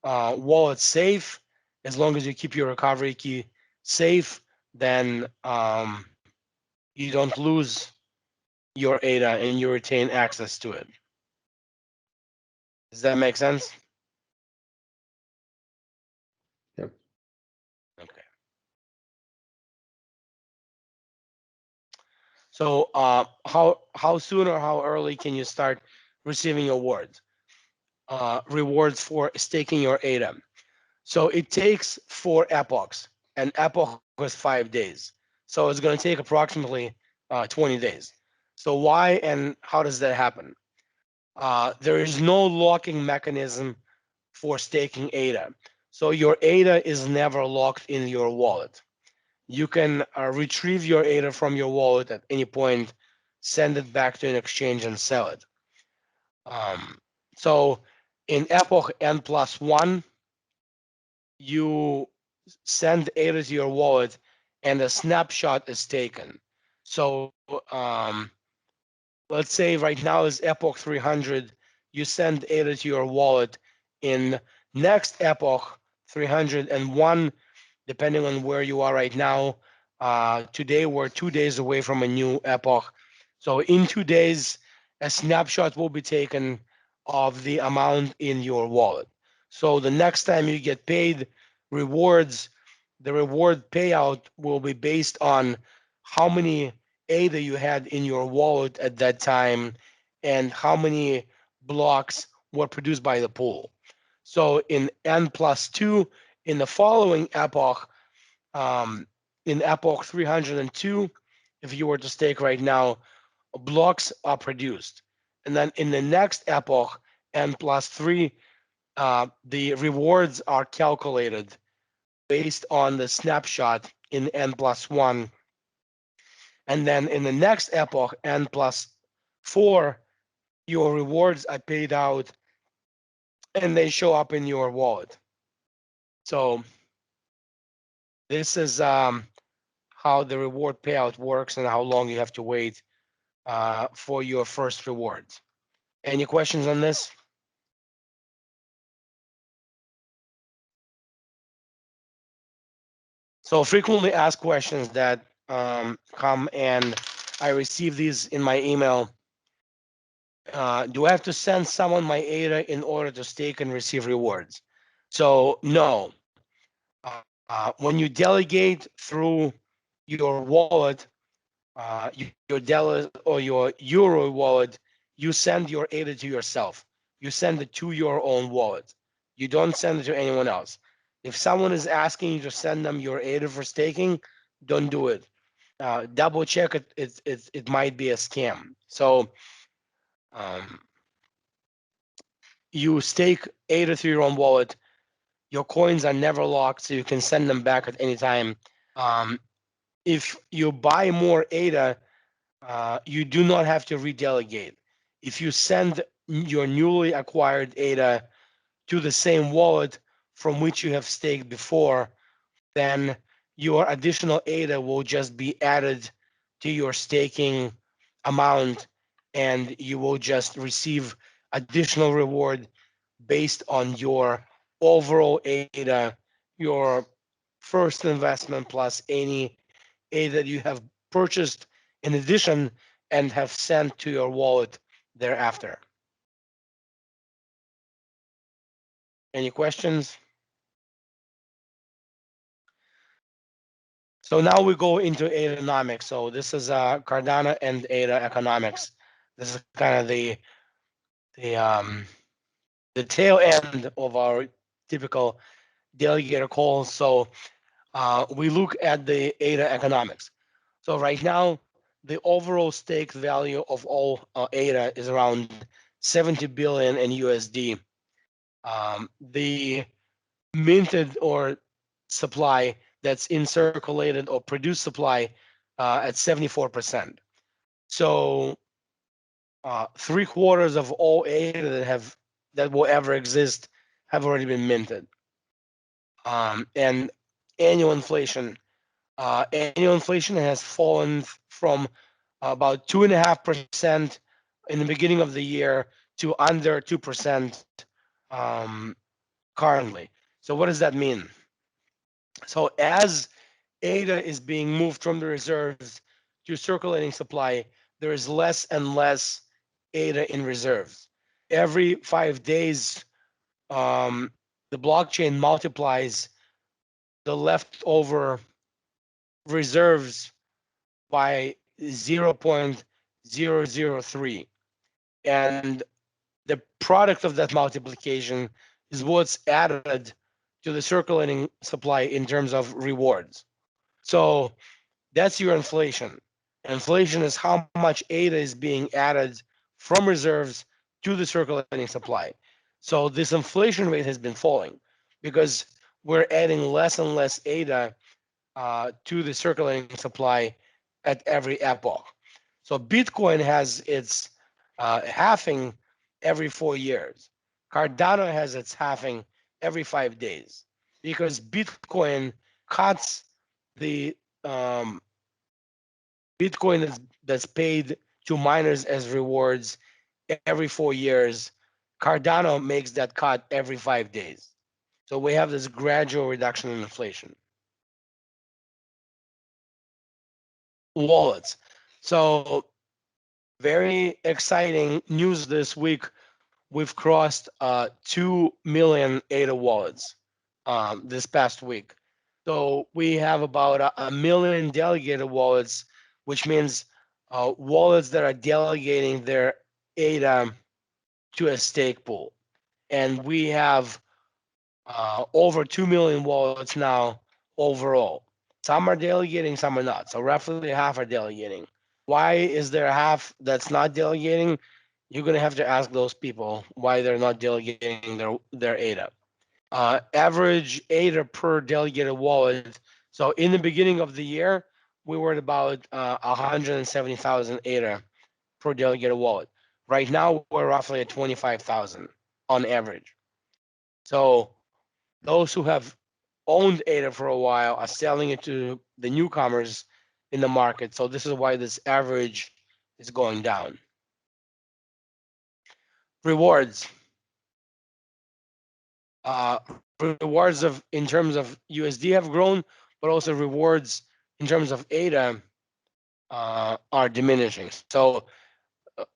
Speaker 1: wallet safe, as long as you keep your recovery key safe, then you don't lose your ADA and you retain access to it. Does that make sense?
Speaker 2: Yep.
Speaker 1: Okay. So how soon or how early can you start receiving awards? Rewards for staking your ADA. So it takes 4 epochs, and epoch was 5 days. So it's going to take approximately 20 days. So why and how does that happen? There is no locking mechanism for staking ADA. So your ADA is never locked in your wallet. You can retrieve your ADA from your wallet at any point, send it back to an exchange and sell it. So in epoch n+1, you send ADA to your wallet and a snapshot is taken. So let's say right now is epoch 300, you send ADA to your wallet. In next epoch 301, depending on where you are right now, today we're 2 days away from a new epoch. So in 2 days, a snapshot will be taken of the amount in your wallet. So the next time you get paid rewards, the reward payout will be based on how many ADA you had in your wallet at that time and how many blocks were produced by the pool. So in n+2, in the following epoch, in epoch 302, if you were to stake right now, blocks are produced. And then in the next epoch, n+3, the rewards are calculated based on the snapshot in n+1. And then in the next epoch, n+4, your rewards are paid out and they show up in your wallet. So this is how the reward payout works and how long you have to wait for your first rewards. Any questions on this? So frequently asked questions that come, and I receive these in my email. Do I have to send someone my ADA in order to stake and receive rewards? So no. When you delegate through your wallet, your Dell or your Euro wallet, you send your ADA to yourself. You send it to your own wallet. You don't send it to anyone else. If someone is asking you to send them your ADA for staking, don't do it. Double check it. It might be a scam. So you stake ADA through your own wallet. Your coins are never locked, so you can send them back at any time. If you buy more ADA, you do not have to redelegate. If you send your newly acquired ADA to the same wallet from which you have staked before, then your additional ADA will just be added to your staking amount, and you will just receive additional reward based on your overall ADA, your first investment plus any ADA that you have purchased in addition and have sent to your wallet thereafter. Any questions? So now we go into economics. So this is Cardano and ADA economics. This is kind of the um, the tail end of our typical delegator calls. So we look at the ADA economics. So right now, the overall stake value of all ADA is around 70 billion in USD. The minted or supply that's in circulated or produced supply at 74%. So 3/4 of all ADA that will ever exist have already been minted. And annual inflation. Annual inflation has fallen from about 2.5% in the beginning of the year to under 2% currently. So what does that mean? So as ADA is being moved from the reserves to circulating supply, there is less and less ADA in reserves. Every 5 days, the blockchain multiplies the leftover reserves by 0.003. And the product of that multiplication is what's added to the circulating supply in terms of rewards. So that's your inflation. Inflation is how much ADA is being added from reserves to the circulating supply. So this inflation rate has been falling because we're adding less and less ADA to the circulating supply at every epoch. So Bitcoin has its halving every 4 years. Cardano has its halving every 5 days because Bitcoin cuts the Bitcoin that's paid to miners as rewards every 4 years. Cardano makes that cut every 5 days. So we have this gradual reduction in inflation. Wallets. So very exciting news this week. We've crossed 2 million ADA wallets this past week. So we have about a million delegated wallets, which means wallets that are delegating their ADA to a stake pool. And we have over 2 million wallets now overall. Some are delegating, some are not. So roughly half are delegating. Why is there half that's not delegating? You're gonna have to ask those people why they're not delegating their ADA. Average ADA per delegated wallet. So in the beginning of the year, we were at about 170,000 ADA per delegated wallet. Right now, we're roughly at 25,000 on average. So those who have owned ADA for a while are selling it to the newcomers in the market. So this is why this average is going down. Rewards. Uh, rewards of in terms of USD have grown, but also rewards in terms of ADA are diminishing. So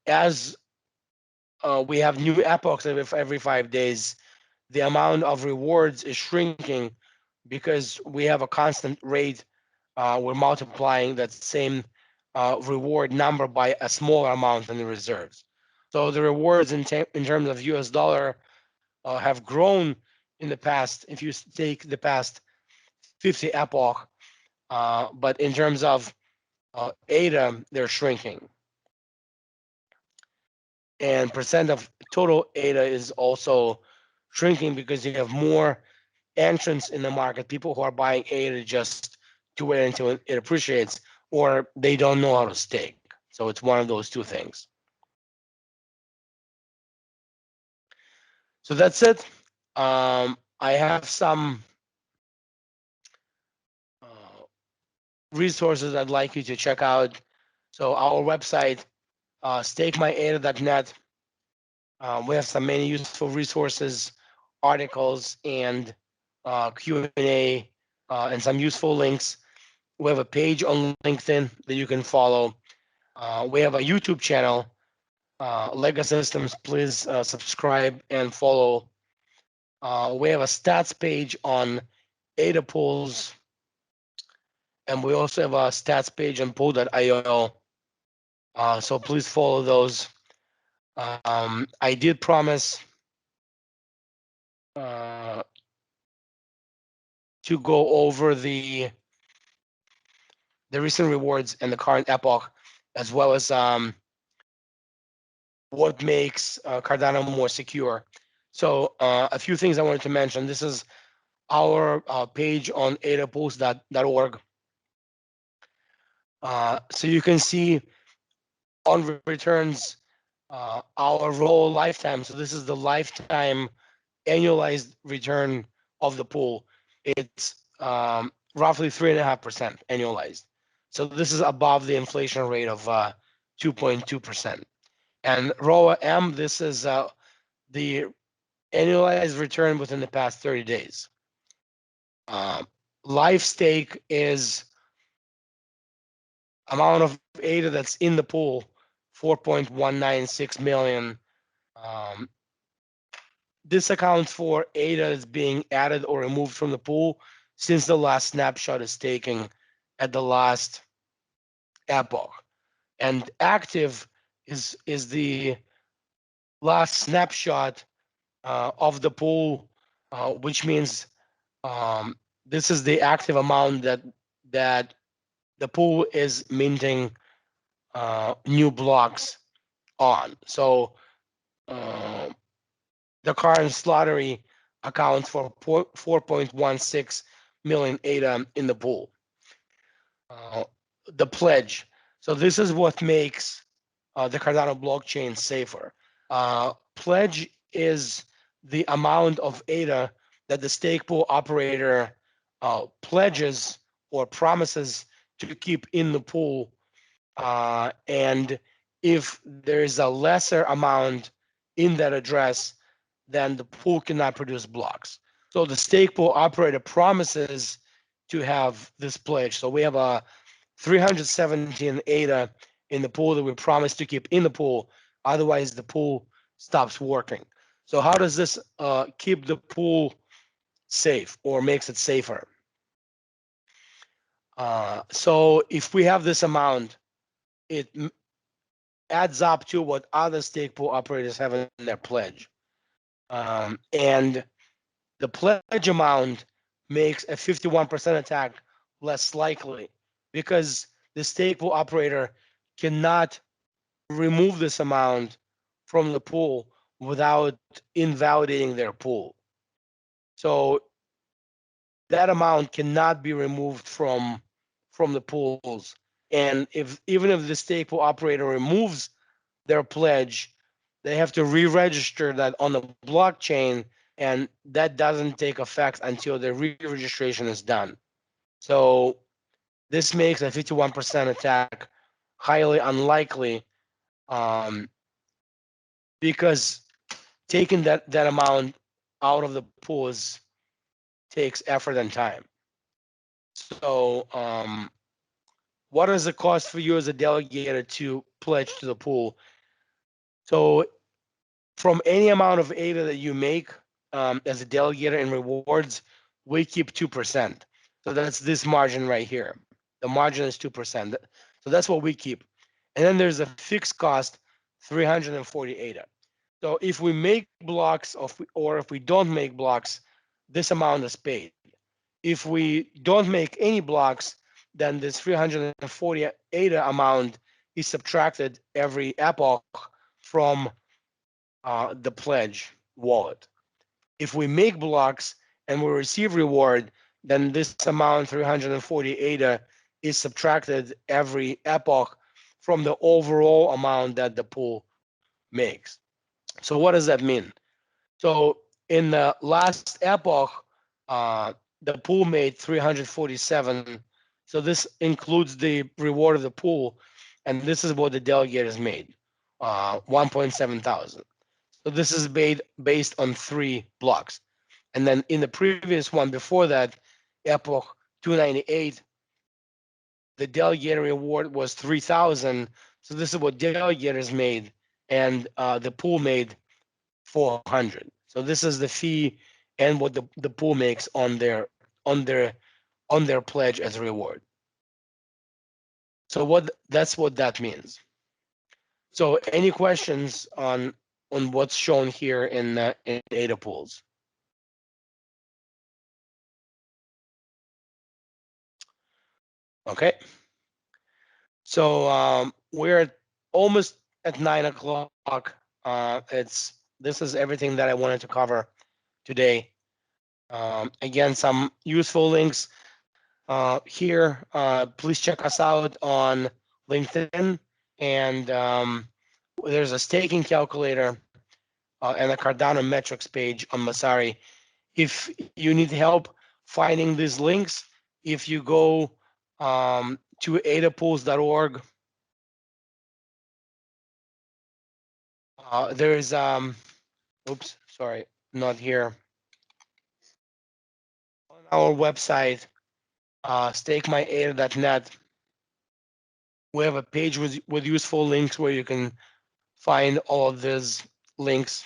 Speaker 1: as we have new epochs every 5 days, the amount of rewards is shrinking because we have a constant rate. We're multiplying that same reward number by a smaller amount in the reserves. So the rewards in terms of US dollar have grown in the past, if you take the past 50 epoch, but in terms of ADA, they're shrinking. And percent of total ADA is also shrinking because you have more entrants in the market, people who are buying ADA just to wait until it appreciates, or they don't know how to stake. So it's one of those two things. So that's it. I have some resources I'd like you to check out. So our website, stakemyada.net. We have some many useful resources, articles, and Q&A, and some useful links. We have a page on LinkedIn that you can follow. We have a YouTube channel, LEGA Systems. Please subscribe and follow. We have a stats page on ADA pools, and we also have a stats page on pool.io. So please follow those. I did promise to go over the recent rewards and the current epoch, as well as what makes Cardano more secure. So a few things I wanted to mention. This is our page on adapools.org. So you can see on returns our roll lifetime. So this is the lifetime annualized return of the pool. It's roughly 3.5% annualized. So this is above the inflation rate of 2.2%. And ROA M, this is the annualized return within the past 30 days. Life stake is amount of ADA that's in the pool, 4.196 million. This accounts for ADA that's being added or removed from the pool since the last snapshot is taken at the last epoch. And active is the last snapshot of the pool, which means this is the active amount that the pool is minting new blocks on. So the current lottery accounts for 4.16 million ADA in the pool. The pledge. So this is what makes the Cardano blockchain safer. Pledge is the amount of ADA that the stake pool operator pledges or promises to keep in the pool. And if there's a lesser amount in that address, then the pool cannot produce blocks. So the stake pool operator promises to have this pledge. So we have a 317 ADA in the pool that we promise to keep in the pool. Otherwise, the pool stops working. So how does this keep the pool safe or makes it safer? So if we have this amount, it adds up to what other stake pool operators have in their pledge. And the pledge amount makes a 51% attack less likely because the stake pool operator cannot remove this amount from the pool without invalidating their pool. So that amount cannot be removed from the pools. And even if the stake pool operator removes their pledge, they have to re-register that on the blockchain, and that doesn't take effect until the re-registration is done. So this makes a 51% attack highly unlikely, because taking that amount out of the pools takes effort and time. So what is the cost for you as a delegator to pledge to the pool? So from any amount of ADA that you make as a delegator in rewards, we keep 2%. So that's this margin right here. The margin is 2%. So that's what we keep. And then there's a fixed cost, 340 ADA. So if we make blocks or if we don't make blocks, this amount is paid. If we don't make any blocks, then this 340 ADA amount is subtracted every epoch from the pledge wallet. If we make blocks and we receive reward, then this amount 340 ADA is subtracted every epoch from the overall amount that the pool makes. So what does that mean? So in the last epoch, the pool made 347. So this includes the reward of the pool, and this is what the delegators made, 1.7 thousand. So this is based on 3 blocks. And then in the previous one before that, epoch 298, the delegator reward was 3,000. So this is what delegators made, and the pool made 400. So this is the fee and what the pool makes on their pledge as a reward. So that's what that means. So any questions on what's shown here in ADA pools? Okay. So we're almost at 9 o'clock. This is everything that I wanted to cover today. Again, some useful links here. Please check us out on LinkedIn, and there's a staking calculator and a Cardano metrics page on Masari. If you need help finding these links, if you go to adapools.org, there is oops, sorry, not here. On our website, stakemyada.net, we have a page with useful links where you can find all of these links.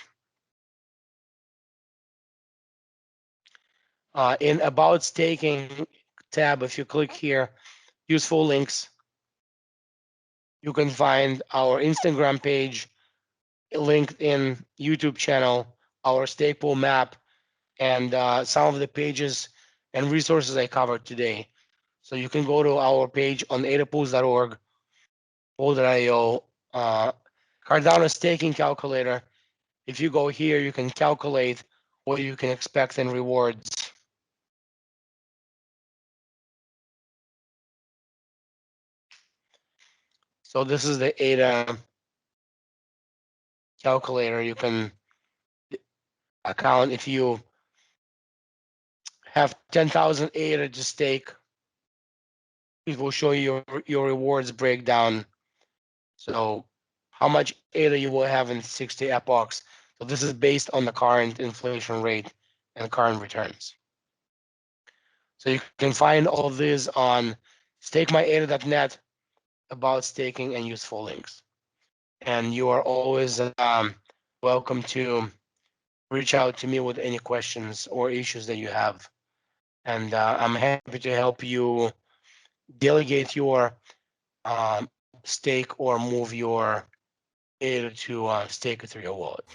Speaker 1: In About Staking tab, if you click here, useful links, you can find our Instagram page, LinkedIn, YouTube channel, our stake pool map, and some of the pages and resources I covered today. So you can go to our page on adapools.org, pool.io, Cardano staking calculator. If you go here, you can calculate what you can expect in rewards. So this is the ADA calculator. You can account if you have 10,000 ADA to stake. It will show you your rewards breakdown. So how much ADA you will have in 60 epochs. So this is based on the current inflation rate and current returns. So you can find all of this on stakemyada.net, about staking and useful links. And you are always welcome to reach out to me with any questions or issues that you have. And I'm happy to help you delegate your stake or move your ADA to stake it through your wallet.